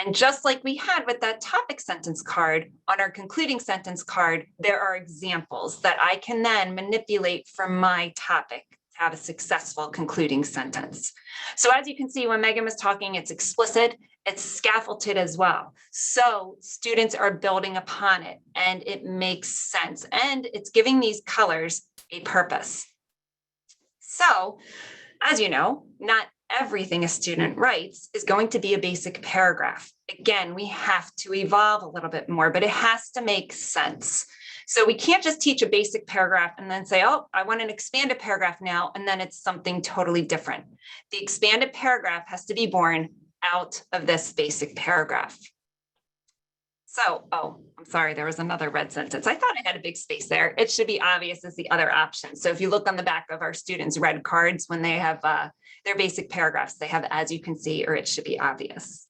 And just like we had with that topic sentence card, on our concluding sentence card, there are examples that I can then manipulate from my topic to have a successful concluding sentence. So as you can see, when Megan was talking, it's explicit, it's scaffolded as well. So students are building upon it and it makes sense. And it's giving these colors a purpose. So as you know, not everything a student writes is going to be a basic paragraph. Again, we have to evolve a little bit more, but it has to make sense. So we can't just teach a basic paragraph and then say, oh, I want an expanded paragraph now, and then it's something totally different. The expanded paragraph has to be born out of this basic paragraph. So, oh, I'm sorry, there was another red sentence. I thought I had a big space there. It should be obvious as the other option. So if you look on the back of our students' red cards, when they have their basic paragraphs, they have as you can see, or it should be obvious.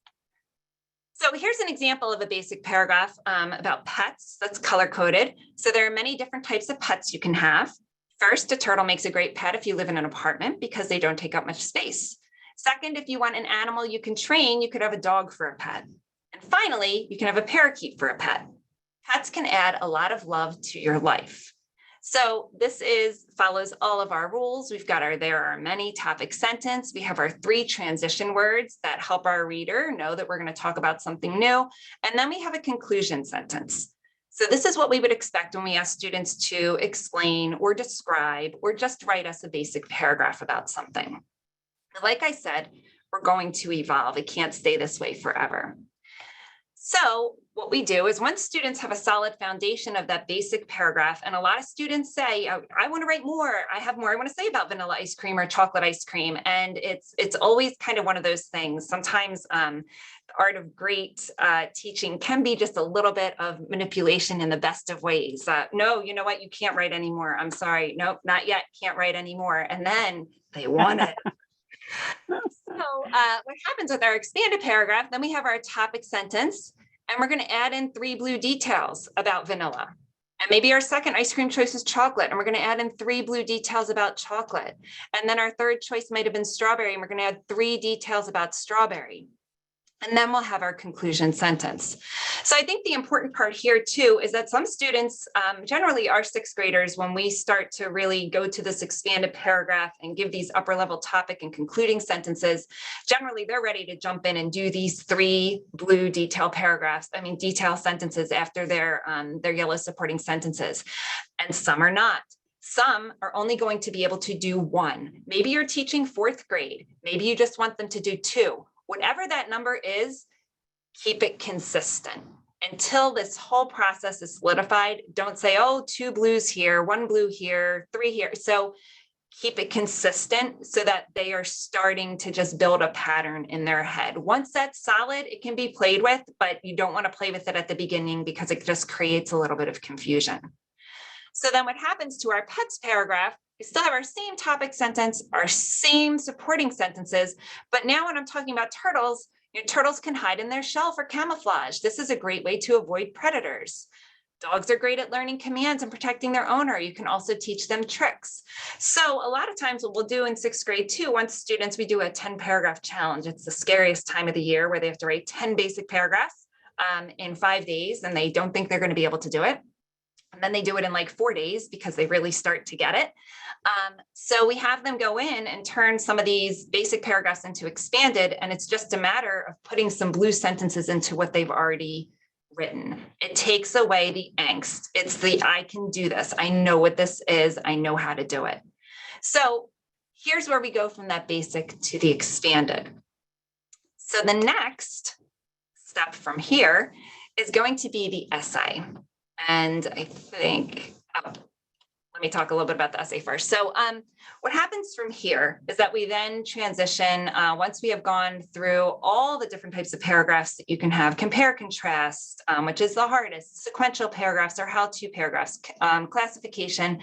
So here's an example of a basic paragraph about pets that's color-coded. So there are many different types of pets you can have. First, a turtle makes a great pet if you live in an apartment because they don't take up much space. Second, if you want an animal you can train, you could have a dog for a pet. And finally, you can have a parakeet for a pet. Pets can add a lot of love to your life. So this follows all of our rules. We've got there are many topic sentence. We have our 3 transition words that help our reader know that we're going to talk about something new. And then we have a conclusion sentence. So this is what we would expect when we ask students to explain or describe or just write us a basic paragraph about something. Like I said, we're going to evolve. It can't stay this way forever. So what we do is once students have a solid foundation of that basic paragraph, and a lot of students say, I want to write more. I have more I want to say about vanilla ice cream or chocolate ice cream. And it's always kind of one of those things. Sometimes the art of great teaching can be just a little bit of manipulation in the best of ways. No, you know what? You can't write anymore. I'm sorry. Nope, not yet. Can't write anymore. And then they want it. So what happens with our expanded paragraph, then we have our topic sentence, and we're going to add in 3 blue details about vanilla. And maybe our second ice cream choice is chocolate, and we're going to add in 3 blue details about chocolate. And then our third choice might have been strawberry, and we're going to add 3 details about strawberry. And then we'll have our conclusion sentence. So I think the important part here too is that some students, generally our 6th graders, when we start to really go to this expanded paragraph and give these upper level topic and concluding sentences, generally they're ready to jump in and do these 3 blue detail sentences after their yellow supporting sentences. And some are not. Some are only going to be able to do 1. Maybe you're teaching 4th grade. Maybe you just want them to do 2. Whatever that number is, keep it consistent until this whole process is solidified. Don't say, oh, 2 blues here, 1 blue here, 3 here. So keep it consistent so that they are starting to just build a pattern in their head. Once that's solid, it can be played with, but you don't want to play with it at the beginning because it just creates a little bit of confusion. So then what happens to our pets paragraph, we still have our same topic sentence, our same supporting sentences, but now when I'm talking about turtles, turtles can hide in their shell for camouflage. This is a great way to avoid predators. Dogs are great at learning commands and protecting their owner. You can also teach them tricks. So a lot of times what we'll do in 6th grade too, once students, we do a 10 paragraph challenge. It's the scariest time of the year where they have to write 10 basic paragraphs in 5 days, and they don't think they're going to be able to do it. And then they do it in like 4 days because they really start to get it. So we have them go in and turn some of these basic paragraphs into expanded, and it's just a matter of putting some blue sentences into what they've already written. It takes away the angst. It's the, I can do this. I know what this is. I know how to do it. So here's where we go from that basic to the expanded. So the next step from here is going to be the essay. And I think, let me talk a little bit about the essay first. So what happens from here is that we then transition, once we have gone through all the different types of paragraphs that you can have, compare, contrast, which is the hardest, sequential paragraphs or how-to paragraphs, classification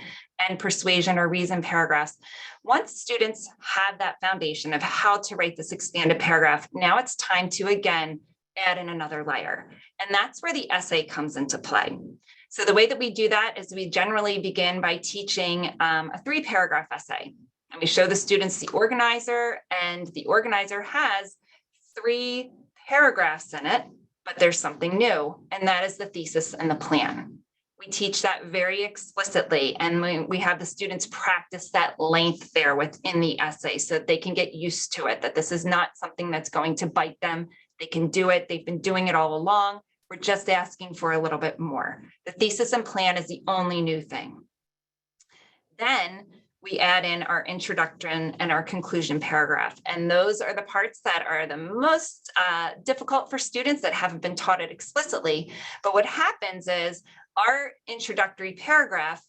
and persuasion or reason paragraphs. Once students have that foundation of how to write this expanded paragraph, now it's time to, again, add in another layer. And that's where the essay comes into play. So the way that we do that is we generally begin by teaching a 3-paragraph essay. And we show the students the organizer, and the organizer has 3 paragraphs in it, but there's something new, and that is the thesis and the plan. We teach that very explicitly, and we have the students practice that length there within the essay so that they can get used to it, that this is not something that's going to bite them. They can do it. They've been doing it all along. We're just asking for a little bit more. The thesis and plan is the only new thing. Then we add in our introduction and our conclusion paragraph. And those are the parts that are the most difficult for students that haven't been taught it explicitly. But what happens is our introductory paragraph,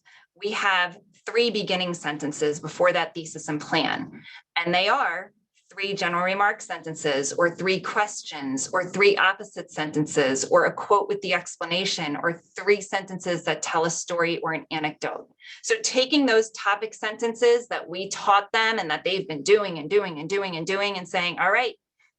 we have 3 beginning sentences before that thesis and plan. And they are 3 general remark sentences, or 3 questions, or 3 opposite sentences, or a quote with the explanation, or 3 sentences that tell a story or an anecdote. So taking those topic sentences that we taught them and that they've been doing and doing and doing and doing and saying, all right,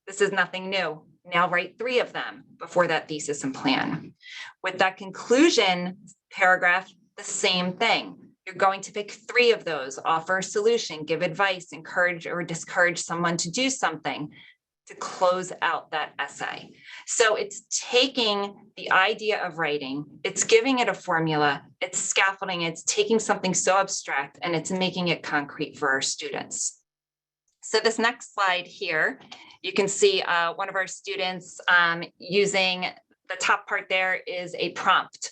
this is nothing new. Now write 3 of them before that thesis and plan. With that conclusion paragraph, the same thing. You're going to pick 3 of those, offer a solution, give advice, encourage or discourage someone to do something to close out that essay. So it's taking the idea of writing, it's giving it a formula, it's scaffolding, it's taking something so abstract and it's making it concrete for our students. So this next slide here, you can see one of our students using the top part there is a prompt.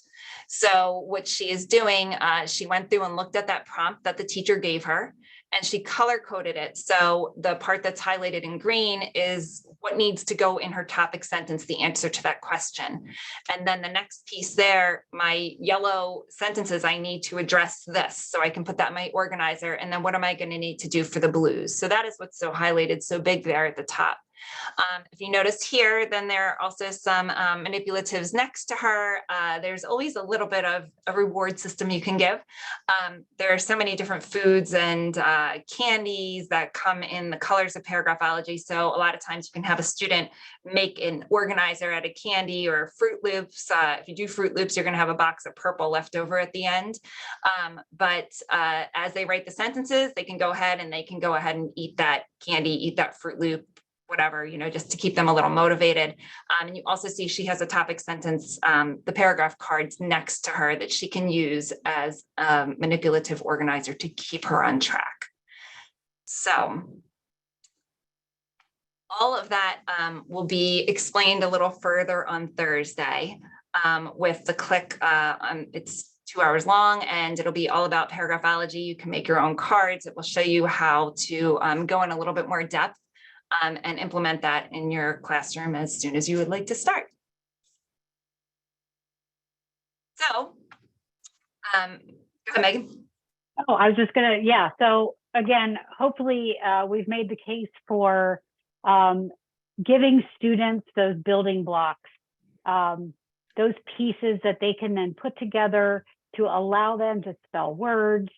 So what she is doing, she went through and looked at that prompt that the teacher gave her, and she color coded it. So the part that's highlighted in green is what needs to go in her topic sentence, the answer to that question. And then the next piece there, my yellow sentences, I need to address this. So I can put that in my organizer. And then what am I going to need to do for the blues? So that is what's so highlighted so big there at the top. If you notice here, then there are also some manipulatives next to her. There's always a little bit of a reward system you can give. There are so many different foods and candies that come in the colors of paragraphology. So a lot of times you can have a student make an organizer out of candy or Fruit Loops. If you do Fruit Loops, you're going to have a box of purple left over at the end. But as they write the sentences, they can go ahead and eat that candy, eat that Fruit Loop, whatever, just to keep them a little motivated. And you also see she has a topic sentence, the paragraph cards next to her that she can use as a manipulative organizer to keep her on track. So all of that will be explained a little further on Thursday with the KLiC. It's 2 hours long and it'll be all about paragraphology. You can make your own cards. It will show you how to go in a little bit more depth and implement that in your classroom as soon as you would like to start. So, go ahead, Megan. Oh, I was just gonna, yeah. So again, hopefully we've made the case for giving students those building blocks, those pieces that they can then put together to allow them to spell words,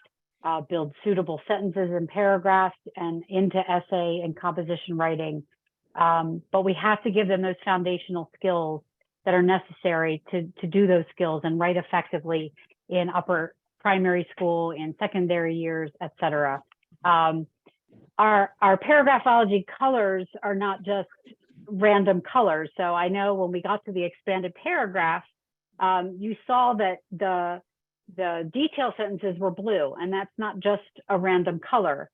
build suitable sentences and paragraphs and into essay and composition writing. But we have to give them those foundational skills that are necessary to do those skills and write effectively in upper primary school, in secondary years, et cetera. Our paragraphology colors are not just random colors. So I know when we got to the expanded paragraph, you saw that the detail sentences were blue, and that's not just a random color.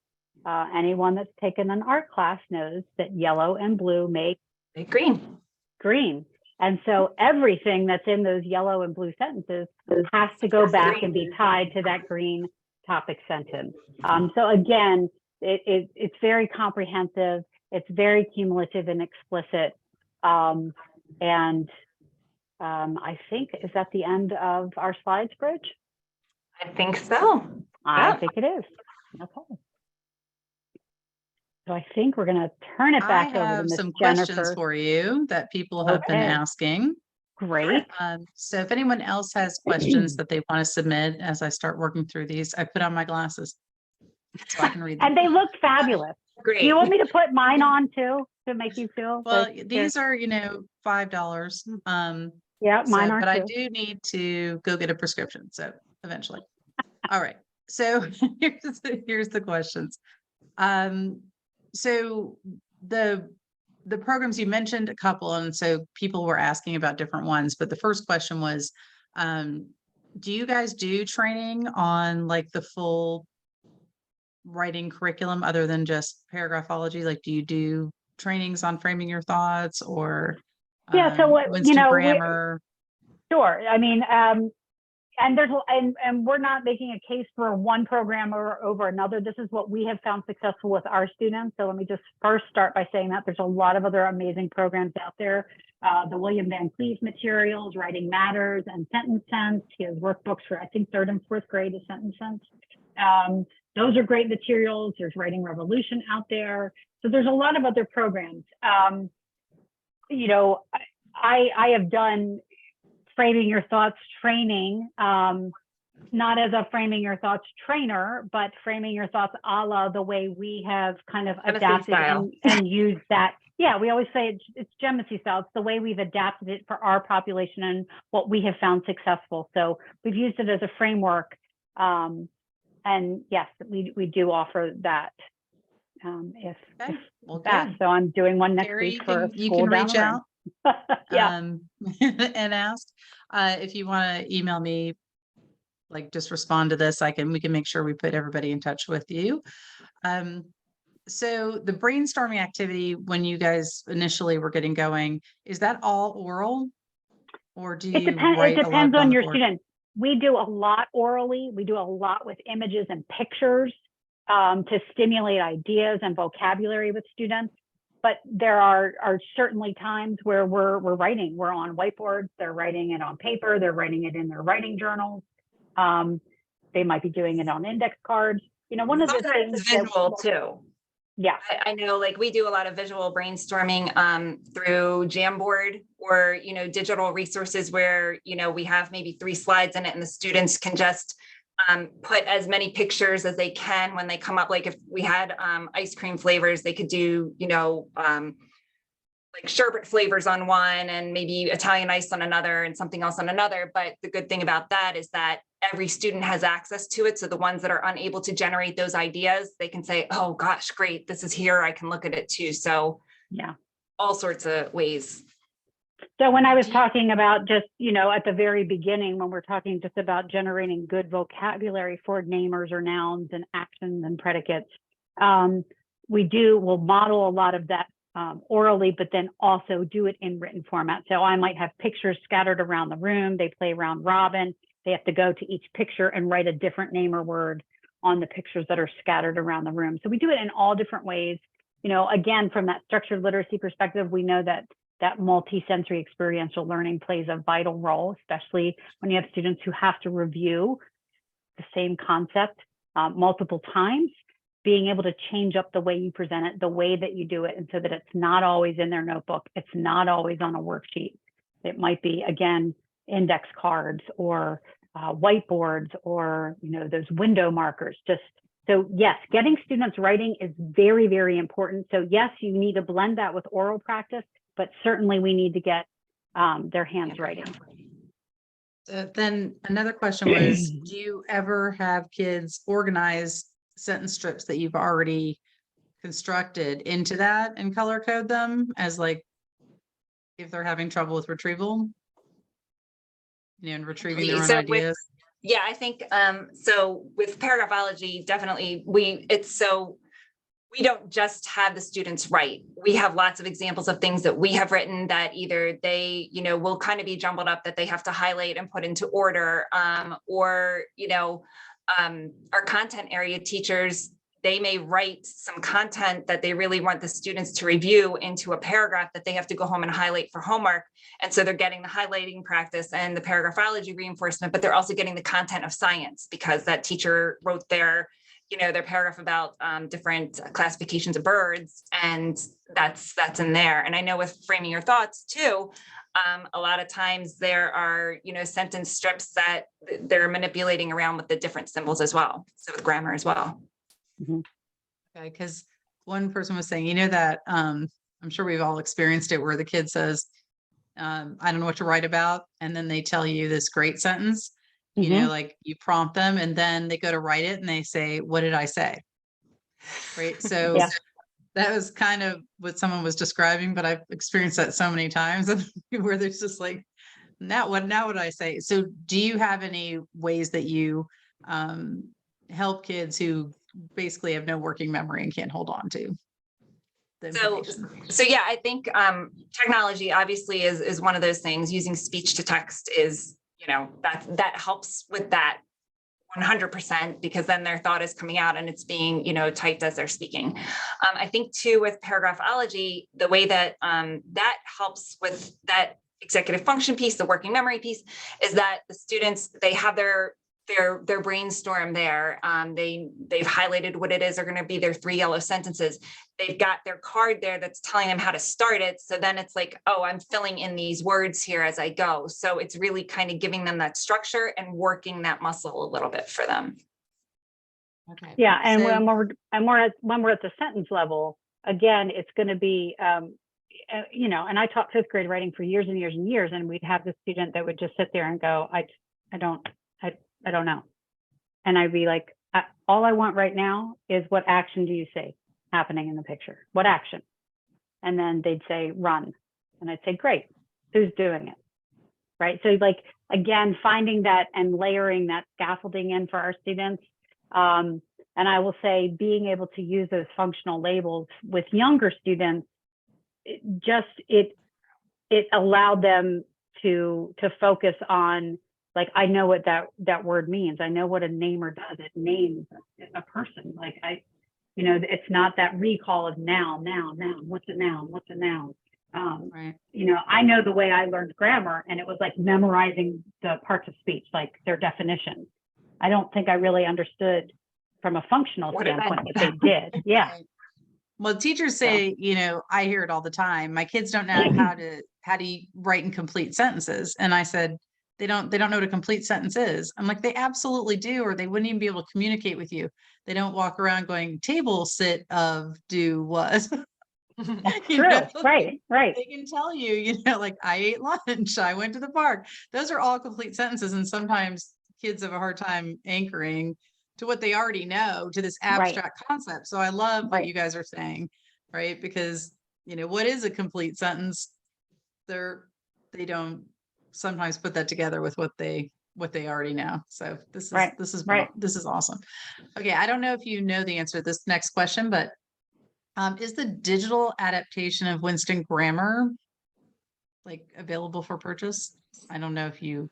Anyone that's taken an art class knows that yellow and blue make green. And so everything that's in those yellow and blue sentences has to go back and be tied to that green topic sentence. So again, it's very comprehensive. It's very cumulative and explicit. I think, is that the end of our slides, Bridge? I think so. I Yeah. think it is. Okay. So I think we're going to turn it back over to have Miss some Jennifer. questions for you that people have been Okay. asking. Great. So if anyone else has questions that they want to submit as I start working through these, I put on my glasses so I can read them. And they look fabulous. Great. Do you want me to put mine on too to make you feel? Well, like these are, $5. yeah, mine So, are but I too. do need to go get a prescription. So eventually. All right. So here's the questions. So the programs, you mentioned a couple, and so people were asking about different ones, but the first question was, do you guys do training on like the full writing curriculum other than just paragraphology? Like, do you do trainings on framing your thoughts or Yeah, so what, Winston grammar? Sure. I mean, and there's and we're not making a case for one program or over another. This is what we have found successful with our students. So let me just first start by saying that there's a lot of other amazing programs out there. The William Van Cleve materials, Writing Matters, and Sentence Sense. He has workbooks for, I think, 3rd and 4th grade is Sentence Sense. Those are great materials. There's Writing Revolution out there. So there's a lot of other programs. I have done framing your thoughts training, not as a framing your thoughts trainer, but framing your thoughts a la the way we have kind of adapted and used that. Yeah, we always say it's Genesee style. It's the way we've adapted it for our population and what we have found successful. So we've used it as a framework. And yes, we do offer that. Well, that. good. So I'm doing one next Gary, week for a you school can down reach the road. out. Yeah. And ask if you want to email me, like just respond to this. We can make sure we put everybody in touch with you. So the brainstorming activity, when you guys initially were getting going, is that all oral, or do you write it depends on your board? students. We do a lot orally. We do a lot with images and pictures to stimulate ideas and vocabulary with students. But there are certainly times where we're writing. We're on whiteboards. They're writing it on paper. They're writing it in their writing journals. They might be doing it on index cards. One of the things visual too. Yeah, I know, like we do a lot of visual brainstorming through Jamboard or digital resources where we have maybe 3 slides in it, and the students can just put as many pictures as they can when they come up. Like if we had ice cream flavors, they could do like sherbet flavors on one and maybe Italian ice on another and something else on another. But the good thing about that is that every student has access to it. So the ones that are unable to generate those ideas, they can say, oh gosh, great, this is here, I can look at it too. So yeah, all sorts of ways. So when I was talking about just, at the very beginning, when we're talking just about generating good vocabulary for namers or nouns and actions and predicates, we'll model a lot of that orally, but then also do it in written format. So I might have pictures scattered around the room. They play round robin. They have to go to each picture and write a different name or word on the pictures that are scattered around the room. So we do it in all different ways. Again, from that structured literacy perspective, we know that multisensory experiential learning plays a vital role, especially when you have students who have to review the same concept multiple times. Being able to change up the way you present it, the way that you do it, and so that it's not always in their notebook. It's not always on a worksheet. It might be, again, index cards or whiteboards or, those window markers. So yes, getting students writing is very, very important. So yes, you need to blend that with oral practice, but certainly we need to get their hands writing. Then another question was, do you ever have kids organize sentence strips that you've already constructed into that and color code them as like, if they're having trouble with retrieval, and retrieving their own ideas? Yeah, I think, so with paragraphology, definitely we don't just have the students write. We have lots of examples of things that we have written that either they, will kind of be jumbled up that they have to highlight and put into order, or, our content area teachers, they may write some content that they really want the students to review into a paragraph that they have to go home and highlight for homework. And so they're getting the highlighting practice and the paragraphology reinforcement, but they're also getting the content of science because that teacher wrote their paragraph about different classifications of birds, and that's in there. And I know with framing your thoughts too, a lot of times there are, sentence strips that they're manipulating around with the different symbols as well. So with grammar as well. Mhm. Okay, because one person was saying, that I'm sure we've all experienced it where the kid says, I don't know what to write about. And then they tell you this great sentence, Mhm. like you prompt them and then they go to write it and they say, what did I say? Right. So Yeah. that was kind of what someone was describing, but I've experienced that so many times where there's just like, now what would I say? So do you have any ways that you help kids who basically have no working memory and can't hold on to the information? So yeah, I think technology obviously is one of those things. Using speech to text is, that helps with that 100%, because then their thought is coming out and it's being, typed as they're speaking. I think too with paragraphology, the way that that helps with that executive function piece, the working memory piece, is that the students, they have their brainstorm there. They've highlighted what it is are going to be their 3 yellow sentences. They've got their card there that's telling them how to start it. So then it's like, oh, I'm filling in these words here as I go. So it's really kind of giving them that structure and working that muscle a little bit for them. Okay. Yeah, and So- when we're at the sentence level, again, it's going to be, and I taught 5th grade writing for years and years and years, and we'd have the student that would just sit there and go, I don't know. And I'd be like, all I want right now is what action do you see happening in the picture? What action? And then they'd say, run. And I'd say, great, who's doing it? Right. So like, again, finding that and layering that scaffolding in for our students. And I will say being able to use those functional labels with younger students, it allowed them to focus on, like, I know what that word means. I know what a namer does. It names a person. Like it's not that recall of noun. What's a noun? What's a noun? Right. I know the way I learned grammar, and it was like memorizing the parts of speech, like their definition. I don't think I really understood from a functional standpoint what they did. Yeah. Right. Well, teachers say, I hear it all the time. My kids don't know how to write in complete sentences. And I said, they don't know what a complete sentence is. I'm like, they absolutely do, or they wouldn't even be able to communicate with you. They don't walk around going table, sit, of, do, was. True. Right. They can tell you, like I ate lunch, I went to the park. Those are all complete sentences. And sometimes kids have a hard time anchoring to what they already know, to this abstract concept. So I love what you guys are saying, right? Because, what is a complete sentence? They don't sometimes put that together with what they already know. So this is awesome. Okay. I don't know if you know the answer to this next question, but is the digital adaptation of Winston grammar available for purchase? I don't know if you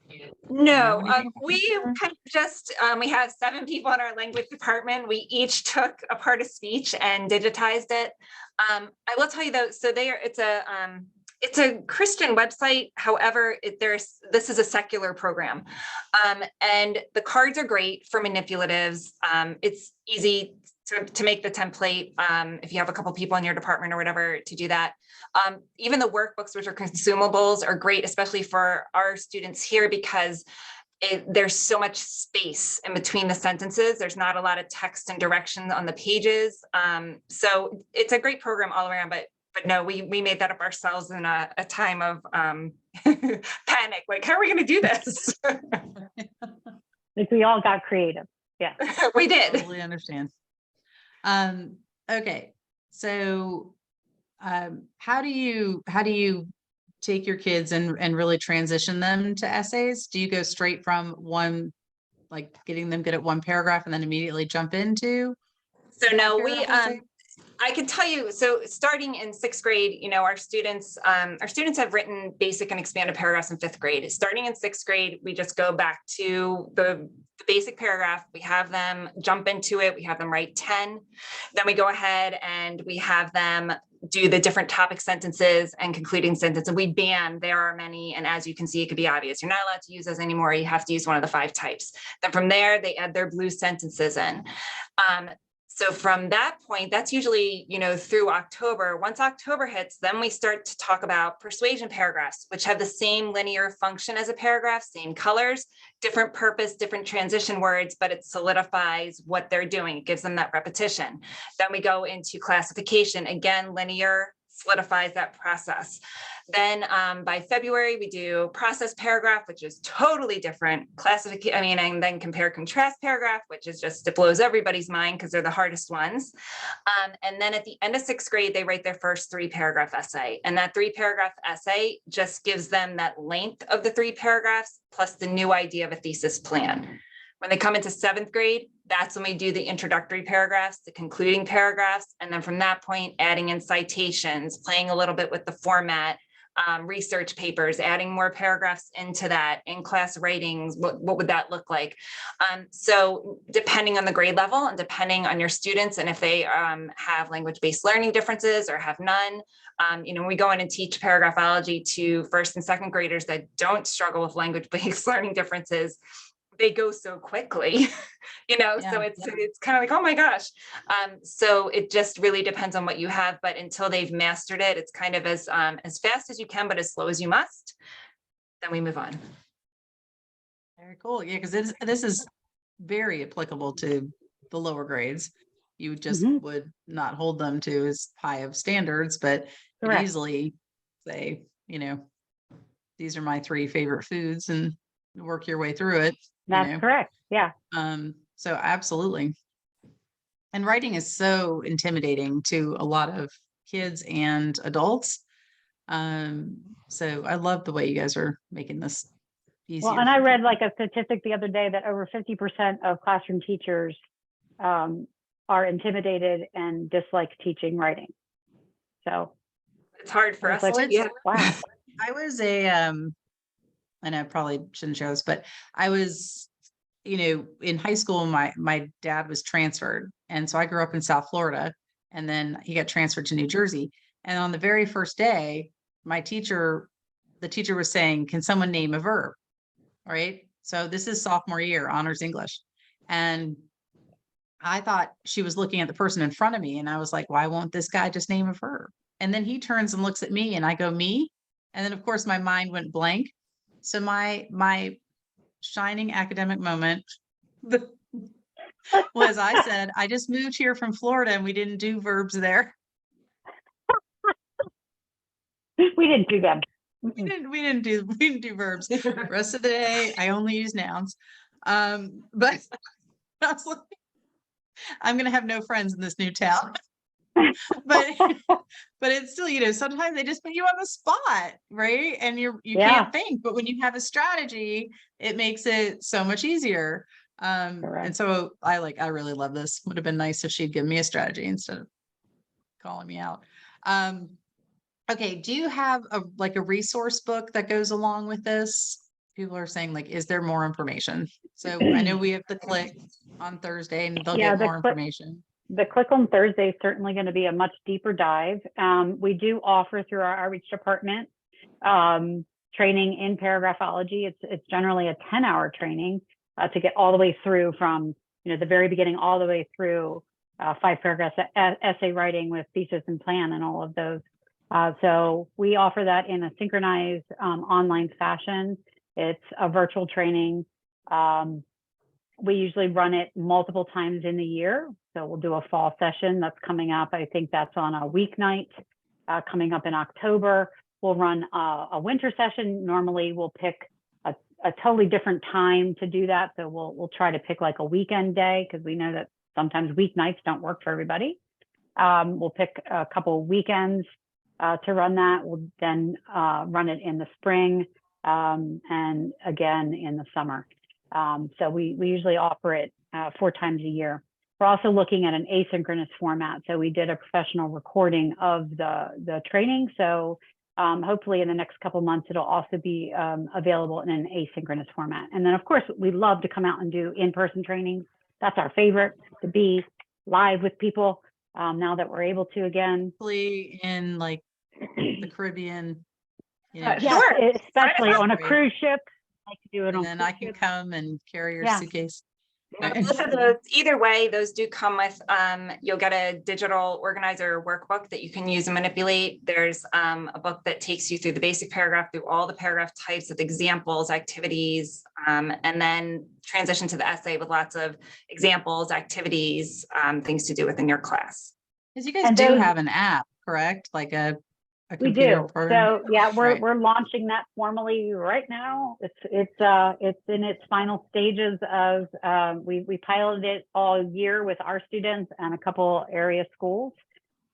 No, we kind of just we have 7 people in our language department. We each took a part of speech and digitized it. I will tell you though, so it's a Christian website. However, this is a secular program, and the cards are great for manipulatives. It's easy to make the template if you have a couple people in your department or whatever to do that. Even the workbooks, which are consumables, are great, especially for our students here, because there's so much space in between the sentences. There's not a lot of text and direction on the pages. So it's a great program all around, but no, we made that up ourselves in a time of panic. Like, how are we going to do this? Like we all got creative. Yeah, we did. Totally understand. Okay. So, how do you take your kids and really transition them to essays? Do you go straight from one, like getting them good at one paragraph and then immediately jump into? So no, we I can tell you, so starting in 6th grade, you know, our students have written basic and expanded paragraphs in 5th grade. Starting in 6th grade, we just go back to the basic paragraph. We have them jump into it. We have them write 10. Then we go ahead and we have them do the different topic sentences and concluding sentence. And we ban, there are many. And as you can see, it could be obvious. You're not allowed to use those anymore. You have to use one of the 5 types. Then from there, they add their blue sentences in. So from that point, that's usually, you know, through October. Once October hits, then we start to talk about persuasion paragraphs, which have the same linear function as a paragraph, same colors, different purpose, different transition words, but it solidifies what they're doing. It gives them that repetition. Then we go into classification, again, linear, solidifies that process. Then by February, we do process paragraph, which is totally different. Classification, and then compare contrast paragraph, which is just, it blows everybody's mind because they're the hardest ones. And then at the end of 6th grade, they write their first 3-paragraph essay. And that 3-paragraph essay just gives them that length of the 3 paragraphs plus the new idea of a thesis plan. When they come into 7th grade, that's when we do the introductory paragraphs, the concluding paragraphs. And then from that point, adding in citations, playing a little bit with the format, research papers, adding more paragraphs into that, in-class writings, what would that look like? So depending on the grade level and depending on your students, and if they have language-based learning differences or have none, you know, we go in and teach paragraphology to 1st and 2nd graders that don't struggle with language-based learning differences. They go so quickly, you know, so it's kind of like, oh my gosh. So it just really depends on what you have, but until they've mastered it, it's kind of as fast as you can, but as slow as you must. Then we move on. Very cool. Yeah, because this is very applicable to the lower grades. You just would not hold them to as high of standards, but easily say, you know, these are my 3 favorite foods and work your way through it. That's correct. Yeah. So absolutely. And writing is so intimidating to a lot of kids and adults. So I love the way you guys are making this easier. Well, and I read like a statistic the other day that over 50% of classroom teachers are intimidated and dislike teaching writing. So it's hard for us. Like, wow. I was and I probably shouldn't show this, but I was, you know, in high school, my dad was transferred. And so I grew up in South Florida, and then he got transferred to New Jersey. And on the very first day, the teacher was saying, can someone name a verb? All right. So this is sophomore year, honors English. And I thought she was looking at the person in front of me. And I was like, why won't this guy just name a verb? And then he turns and looks at me and I go, me. And then of course my mind went blank. So my shining academic moment was I said, I just moved here from Florida and we didn't do verbs there. We didn't do them. We didn't do verbs. The rest of the day, I only use nouns. But I was like, I'm gonna have no friends in this new town. but it's still, you know, sometimes they just put you on the spot, right? And you can't think, but when you have a strategy, it makes it so much easier. And so I really love this. Would have been nice if she'd give me a strategy instead of calling me out. Okay, do you have a resource book that goes along with this? People are saying, like, is there more information? So I know we have the KLiC on Thursday and they'll get more information. The KLiC on Thursday is certainly going to be a much deeper dive. We do offer through our outreach department training in paragraphology. It's generally a 10-hour training to get all the way through from, you know, the very beginning all the way through 5 paragraphs essay writing with thesis and plan and all of those. So we offer that in a synchronized online fashion. It's a virtual training. We usually run it multiple times in the year. So we'll do a fall session that's coming up. I think that's on a weeknight coming up in October. We'll run a winter session. Normally we'll pick a totally different time to do that. So we'll try to pick like a weekend day because we know that sometimes weeknights don't work for everybody. We'll pick a couple of weekends to run that. We'll then run it in the spring and again in the summer. So we usually offer it 4 times a year. We're also looking at an asynchronous format. So we did a professional recording of the training. So hopefully in the next couple months, it'll also be available in an asynchronous format. And then of course, we love to come out and do in-person trainings. That's our favorite, to be live with people now that we're able to again. In like the Caribbean, you know, Yes, Sure. especially on a Great. cruise ship. I like to do it and on then cruise I can ships. come and carry your Yeah. suitcase. Both of those, either way, those do come with, you'll get a digital organizer workbook that you can use and manipulate. There's a book that takes you through the basic paragraph, through all the paragraph types with examples, activities, and then transition to the essay with lots of examples, activities, things to do within your class. Because you guys And do those- have an app, correct? Like a We computer do. program. So yeah, Right. we're launching that formally right now. It's in its final stages of we piloted it all year with our students and a couple area schools,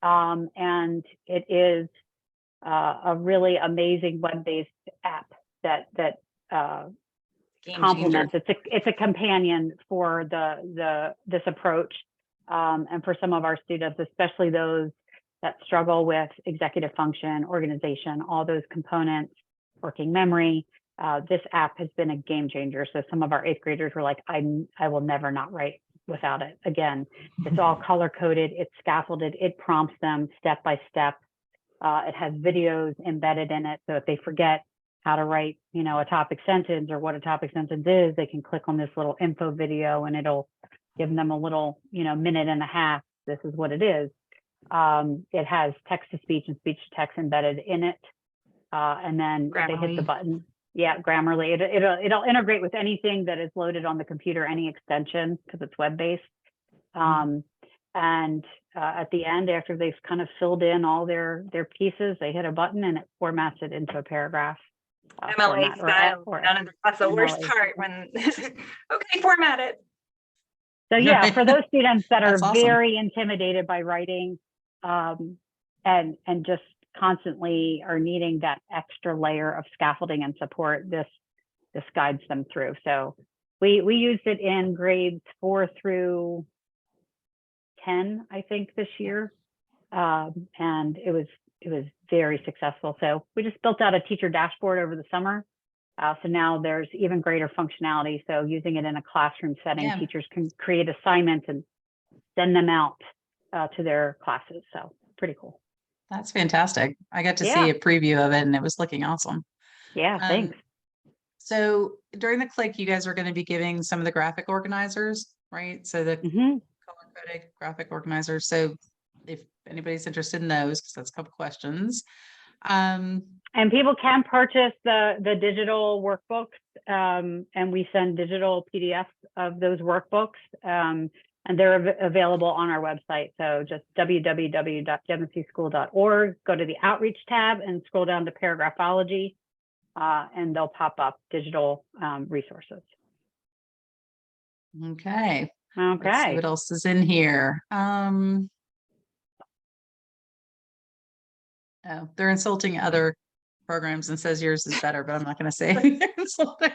and it is a really amazing web-based app that Game complements. changer. It's a companion for this approach, and for some of our students, especially those that struggle with executive function, organization, all those components, working memory. This app has been a game changer. So some of our 8th graders were like, I will never not write without it again. It's all color coded, it's scaffolded, it prompts them step by step. It has videos embedded in it. So if they forget how to write, you know, a topic sentence or what a topic sentence is, they can click on this little info video and it'll give them a little, you know, minute and a half. This is what it is. It has text to speech and speech to text embedded in it. And then they hit the Grammarly. button. Yeah, Grammarly. It'll integrate with anything that is loaded on the computer, any extension, because it's web-based. And at the end, after they've kind of filled in all their pieces, they hit a button and it formats it into a paragraph. MLA style. That's the worst MLA. part when, okay, format it. So yeah, for those students that are That's awesome. very intimidated by writing, and just constantly are needing that extra layer of scaffolding and support, this guides them through. So we used it in grades 4 through 10, I think, this year, and it was very successful. So we just built out a teacher dashboard over the summer. So now there's even greater functionality. So using it in a classroom setting, Yeah. teachers can create assignments and send them out to their classes. So pretty cool. That's fantastic. I got to Yeah. see a preview of it and it was looking awesome. Yeah, thanks. So during the click, you guys are going to be giving some of the graphic organizers, right? So the Mhm. color-coded graphic organizers. So if anybody's interested in those, because that's a couple questions. And people can purchase the digital workbooks, and we send digital PDFs of those workbooks, and they're available on our website. So just www.gemcinschool.org, go to the outreach tab and scroll down to paragraphology, and they'll pop up digital resources. Okay. Let's see Okay. what else is in here. Oh, they're insulting other programs and says yours is better, but I'm not going to say they're insulting.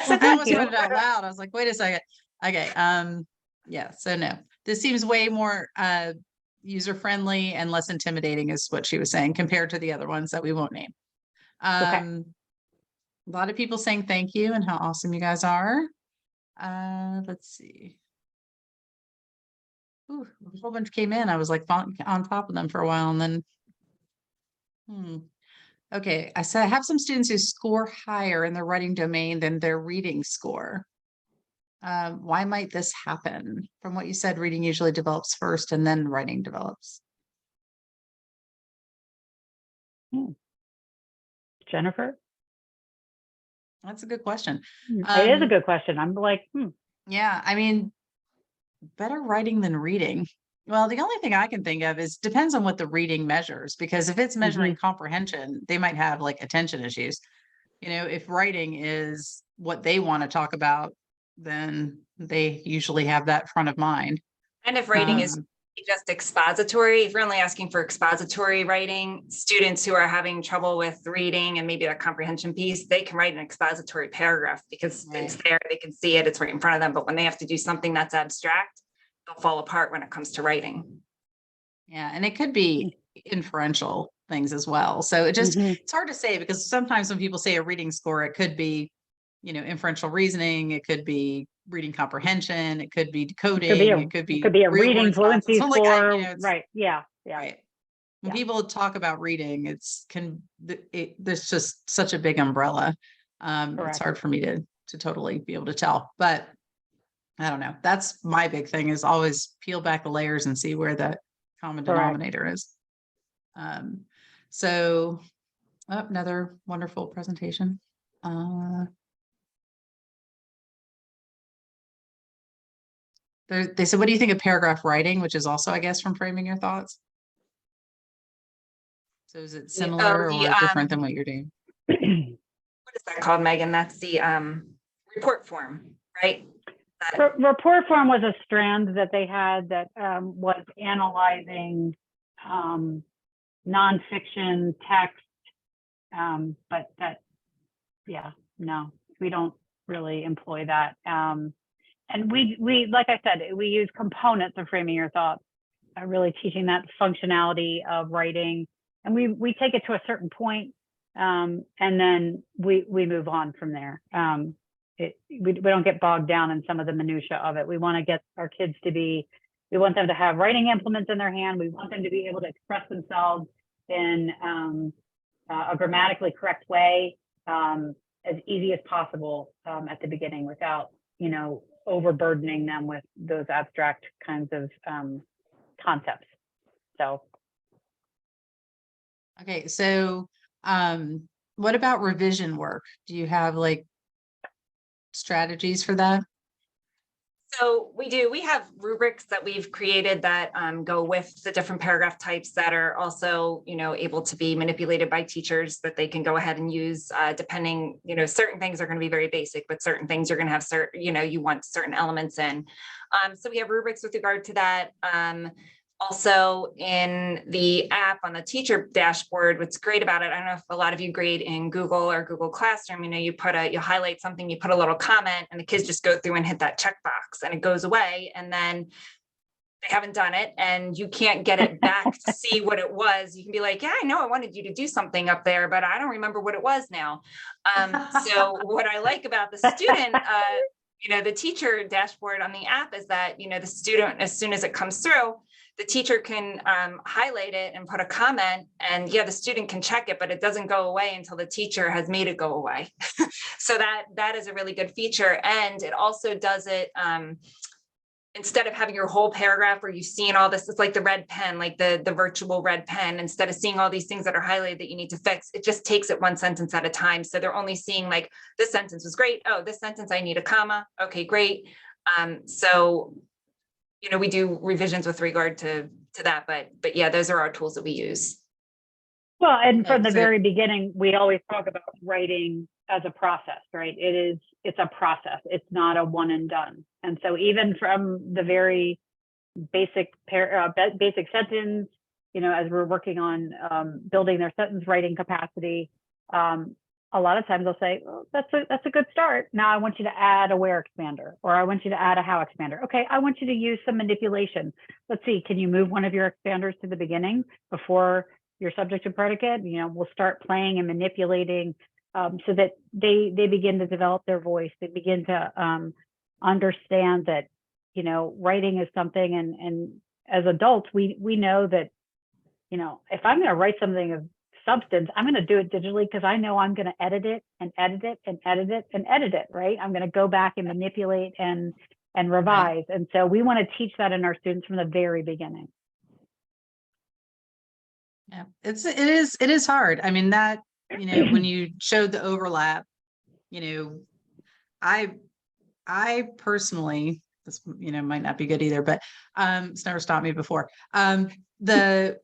So I thank almost you. read it out loud. I was like, wait a second. Okay. Yeah. So no, this seems way more user friendly and less intimidating, is what she was saying, compared to the other ones that we won't name. A lot of people saying thank you and how awesome you guys are. Let's see. Ooh, a whole bunch came in. I was like on top of them for a while, and then okay, I said I have some students who score higher in their writing domain than their reading score. Why might this happen? From what you said, reading usually develops first and then writing develops. Jennifer? That's a good question. It is a good question. I'm like, Yeah, I mean, better writing than reading. Well, the only thing I can think of is depends on what the reading measures, because if it's measuring comprehension, they might have like attention issues. You know, if writing is what they want to talk about, then they usually have that front of mind. And if writing is just expository, if you're only asking for expository writing, students who are having trouble with reading and maybe a comprehension piece, they can write an expository paragraph because it's there, they can see it, it's right in front of them. But when they have to do something that's abstract, they'll fall apart when it comes to writing. Yeah, and it could be inferential things as well. So it's hard to say, because sometimes when people say a reading score, it could be, inferential reasoning, it could be reading comprehension, it could be decoding, it could be a real reading word stats. fluency So score, it's, right? Yeah, right. When Yeah. people talk about reading, there's just such a big umbrella. It's hard for me to totally be able to tell, but I don't know. That's my big thing, is always peel back the layers and see where the common denominator is. So another wonderful presentation. They said, what do you think of paragraph writing, which is also, I guess, from framing your thoughts? So is it similar or different than what you're doing? What is that called, Megan? That's the report form, right? Report form was a strand that they had that was analyzing nonfiction text, but no, we don't really employ that. And we like I said, we use components of framing your thoughts, really teaching that functionality of writing, and we take it to a certain point, and then we move on from there. We don't get bogged down in some of the minutia of it. We want to get our kids we want them to have writing implements in their hand. We want them to be able to express themselves in a grammatically correct way, as easy as possible at the beginning, without, overburdening them with those abstract kinds of concepts. So. Okay. So what about revision work? Do you have strategies for that? So we have rubrics that we've created that go with the different paragraph types that are also, able to be manipulated by teachers, that they can go ahead and use depending, certain things are going to be very basic, but certain things you're going to have certain, you want certain elements in. So we have rubrics with regard to that. Also in the app on the teacher dashboard, what's great about it, I don't know if a lot of you grade in Google or Google Classroom, you highlight something, you put a little comment, and the kids just go through and hit that checkbox and it goes away. And then they haven't done it and you can't get it back to see what it was. You can be like, yeah, I know I wanted you to do something up there, but I don't remember what it was now. So what I like about the student, the teacher dashboard on the app is that, the student, as soon as it comes through, the teacher can highlight it and put a comment, and the student can check it, but it doesn't go away until the teacher has made it go away. So that is a really good feature. And it also does it, instead of having your whole paragraph where you've seen all this, it's like the red pen, like the virtual red pen, instead of seeing all these things that are highlighted that you need to fix, it just takes it one sentence at a time. So they're only seeing this sentence was great. Oh, this sentence, I need a comma. Okay, great. So we do revisions with regard to that, but yeah, those are our tools that we use. Well, and from the very beginning, we always talk about writing as a process, right? It's a process. It's not a one and done. And so even from the very basic sentence, as we're working on exbuilding their sentence writing capacity, a lot of times they'll say, oh, that's a good start. Now I want you to add a where expander, or I want you to add a how expander. Okay, I want you to use some manipulation. Let's see, can you move one of your expanders to the beginning before your subject and predicate? We'll start playing and manipulating so that they begin to develop their voice. They begin to understand that, writing is something, and as adults, we know that, if I'm going to write something of substance, I'm going to do it digitally because I know I'm going to edit it and edit it and edit it and edit it, right? I'm going to go back and manipulate and revise. Right. And so we want to teach that in our students from the very beginning. Yeah, it is hard. I mean, that, when you showed the overlap, I personally, this, might not be good either, but it's never stopped me before. The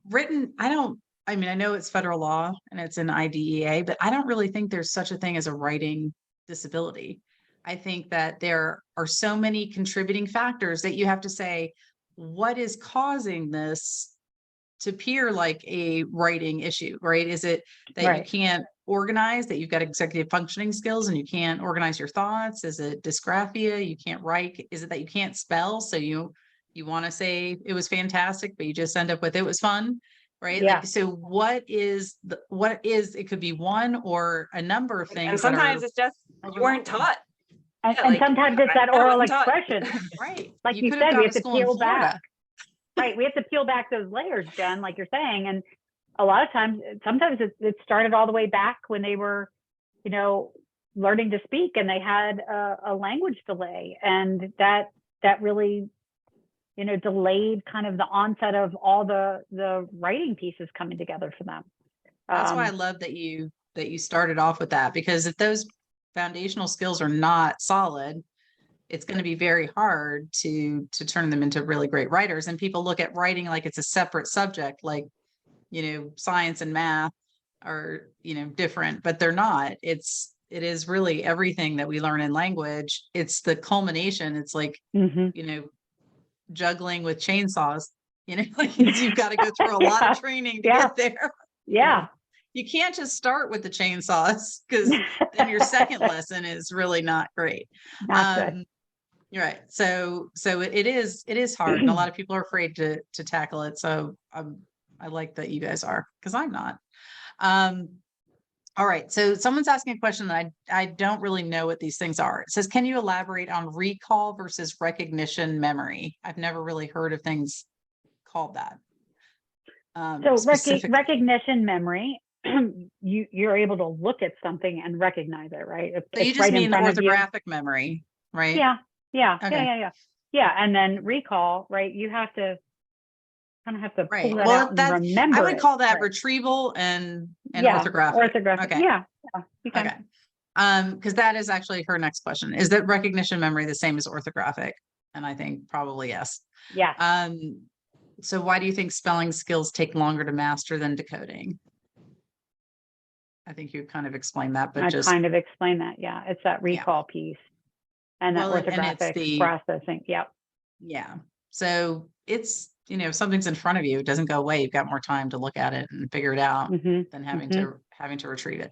written, I know it's federal law and it's an IDEA, but I don't really think there's such a thing as a writing disability. I think that there are so many contributing factors that you have to say, what is causing this to appear like a writing issue, right? Is it that you can't organize, that you've got executive functioning skills and you can't organize your thoughts? Is it dysgraphia? You can't write? Is it that you can't spell? So you you want to say it was fantastic, but you just end up with it was fun, right? Yeah. Like, so it could be one or a number of things. And sometimes it's just, you weren't taught. And, Yeah, and like, sometimes it's that I oral wasn't taught. expression. right. Like you could have said, gone we have to school in peel Florida. back. Right. We have to peel back those layers, Jen, like you're saying. And a lot of times, sometimes it started all the way back when they were, you know, learning to speak and they had a language delay. And that really, you know, delayed kind of the onset of all the writing pieces coming together for them. That's why I love that you started off with that, because if those foundational skills are not solid, it's going to be very hard to turn them into really great writers. And people look at writing like it's a separate subject, like, you know, science and math are, you know, different, but they're not. It is really everything that we learn in language. It's the culmination. It's like, you know, juggling with chainsaws, you know, like you've got to go through a lot of training to get there. Yeah. You can't just start with the chainsaws, because then your second lesson is really not great. Not good. You're right. So it is hard, and a lot of people are afraid to tackle it. So I like that you guys are, because I'm not. All right. So someone's asking a question that I don't really know what these things are. It says, can you elaborate on recall versus recognition memory? I've never really heard of things called that. So recognition memory, you're able to look at something and recognize it, right? So you just mean the orthographic memory, right? Yeah. Okay. Yeah. And then recall, right? You have to kind of have to pull that out and remember. I would call that retrieval and orthographic. Okay. Yeah. You can. Okay. Because that is actually her next question. Is that recognition memory the same as orthographic? And I think probably yes. Yeah. So why do you think spelling skills take longer to master than decoding? I think you kind of explained that, but kind of explain that. Yeah. It's that recall piece and that orthographic processing. Yep. Yeah. So it's, you know, if something's in front of you, it doesn't go away. You've got more time to look at it and figure it out than having to retrieve it.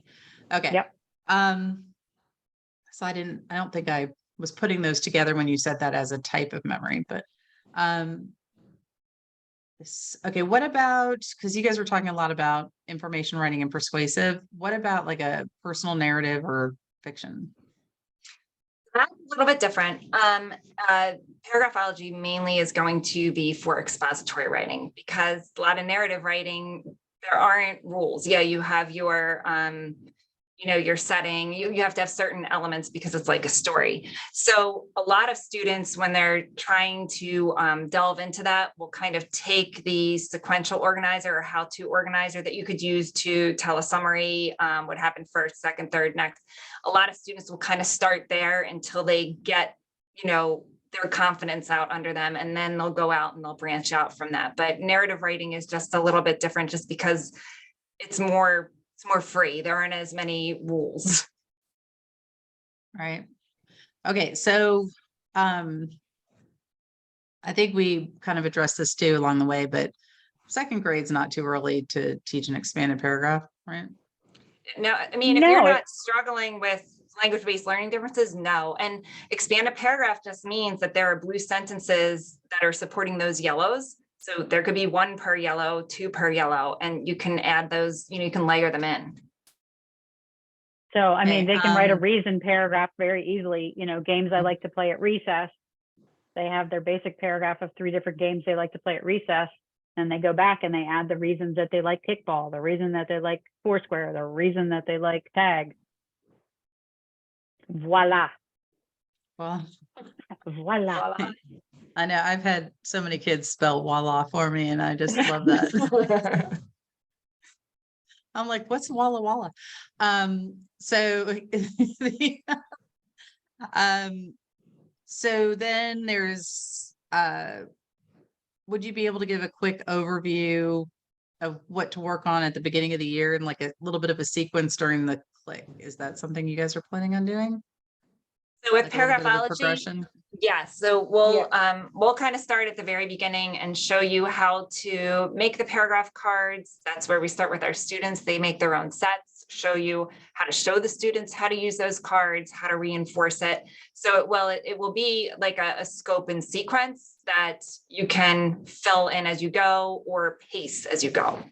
Okay. Yep. So I don't think I was putting those together when you said that as a type of memory, but okay, what about, because you guys were talking a lot about information writing and persuasive, what about like a personal narrative or fiction? That's a little bit different. Paragraphology mainly is going to be for expository writing, because a lot of narrative writing, there aren't rules. Yeah, you have your you know, your setting, you have to have certain elements because it's like a story. So a lot of students, when they're trying to delve into that, will kind of take the sequential organizer or how-to organizer that you could use to tell a summary, what happened first, second, third, next. A lot of students will kind of start there until they get, you know, their confidence out under them, and then they'll go out and they'll branch out from that. But narrative writing is just a little bit different, just because it's more free. There aren't as many rules. Right. Okay. So, I think we kind of addressed this too along the way, but second grade's not too early to teach an expanded paragraph, right? No, I mean, if you're not struggling with language-based learning differences, no. And expanded paragraph just means that there are blue sentences that are supporting those yellows. So there could be 1 per yellow, 2 per yellow, and you can add those, you know, you can layer them in. So, I mean, they can write a reason paragraph very easily. You know, games I like to play at recess, they have their basic paragraph of 3 different games they like to play at recess. And they go back and they add the reasons that they like kickball, the reason that they like Foursquare, the reason that they like tag. Voila. Well, voila. I know I've had so many kids spell voila for me, and I just love that. I'm like, what's Walla Walla? So then there's, would you be able to give a quick overview of what to work on at the beginning of the year and like a little bit of a sequence during the KLiC? Is that something you guys are planning on doing? So with paragraphology, yeah, so we'll kind of start at the very beginning and show you how to make the paragraph cards. That's where we start with our students. They make their own sets, show you how to show the students how to use those cards, how to reinforce it. So it will be like a scope and sequence that you can fill in as you go or pace as you go.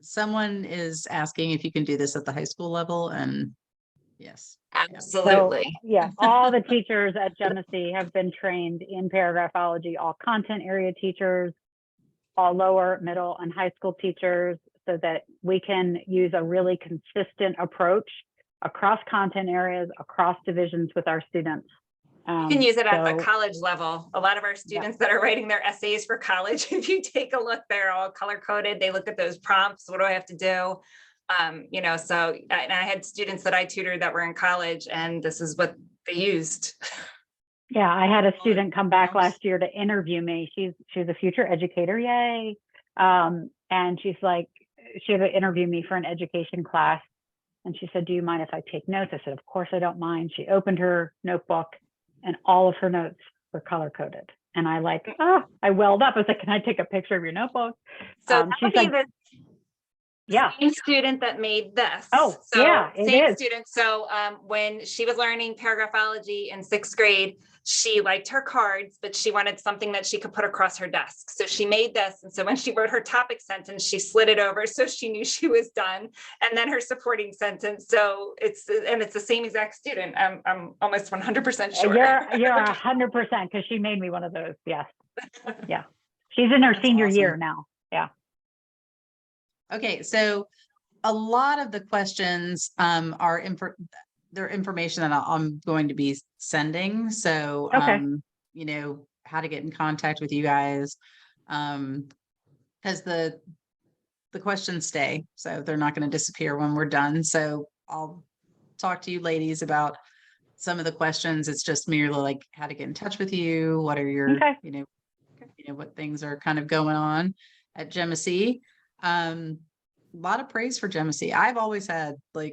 Someone is asking if you can do this at the high school level, and yes. Absolutely. So, yeah, all the teachers at Genesee have been trained in paragraphology, all content area teachers, all lower, middle, and high school teachers, so that we can use a really consistent approach across content areas, across divisions with our students. You can use it at the college level. A lot of our students that are writing their essays for college, if you take a look, they're all color coded. They look at those prompts. What do I have to do? You know, so and I had students that I tutored that were in college, and this is what they used. Yeah, I had a student come back last year to interview me. She's a future educator, yay! And she's like, she had to interview me for an education class, and she said, "Do you mind if I take notes?" I said, "Of course I don't mind." She opened her notebook, and all of her notes were color coded. And I I welled up. I was like, "Can I take a picture of your notebook?" So she's like, yeah, same student that made this. Oh, so yeah, it same is. student. So when she was learning paragraphology in 6th grade, she liked her cards, but she wanted something that she could put across her desk. So she made this. And so when she wrote her topic sentence, she slid it over so she knew she was done. And then her supporting sentence. So it's the same exact student. I'm almost 100% sure. You're 100%, because she made me one of those. Yes. Yeah. She's in her senior year now. Yeah. Okay, so a lot of the questions are they're information that I'm going to be sending. So you know, how to get in contact with you guys, because the questions stay, so they're not going to disappear when we're done. So I'll talk to you ladies about some of the questions. It's just merely like how to get in touch with you, what are your you know what things are kind of going on at Genesee. A lot of praise for Genesee. I've always had I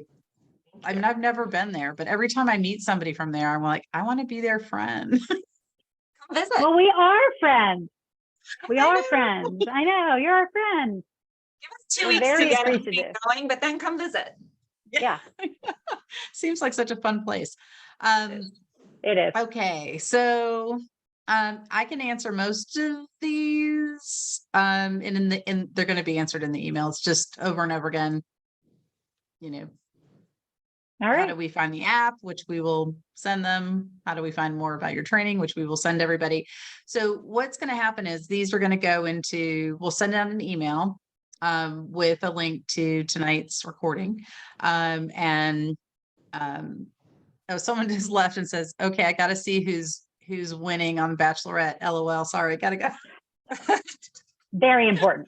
mean, I've never been there, but every time I meet somebody from there, I'm like, I want to be their friend. Come visit. Well, we are friends. We are friends. I know, you're our friend. Give us 2 weeks to get appreciative. going, but then come visit. Yeah. Seems like such a fun place. It is. Okay, so I can answer most of these, and they're going to be answered in the emails just over and over again. You know, all right. How do we find the app, which we will send them? How do we find more about your training, which we will send everybody? So what's going to happen is these are going to go into, we'll send out an email with a link to tonight's recording. Oh, someone just left and says, okay, I got to see who's winning on Bachelorette. LOL. Sorry, gotta go. Very important.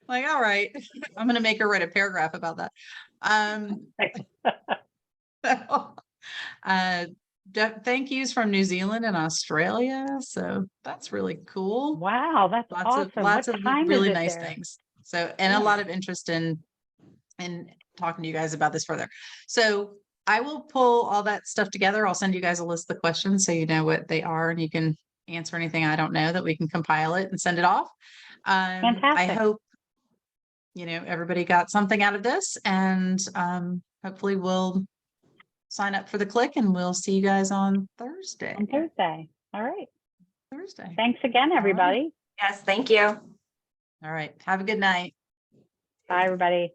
Like, all right, I'm gonna make her write a paragraph about that. Thank yous from New Zealand and Australia. So that's really cool. Wow, that's awesome. Lots of really nice there? things. So, and a lot of interest in talking to you guys about this further. So I will pull all that stuff together. I'll send you guys a list of the questions so you know what they are and you can answer anything I don't know, that we can compile it and send it off. Fantastic. I hope, you know, everybody got something out of this, and hopefully we'll sign up for the KLiC and we'll see you guys on Thursday. All right. Thursday. Thanks again, everybody. Yes, thank you. All right. Have a good night. Bye, everybody.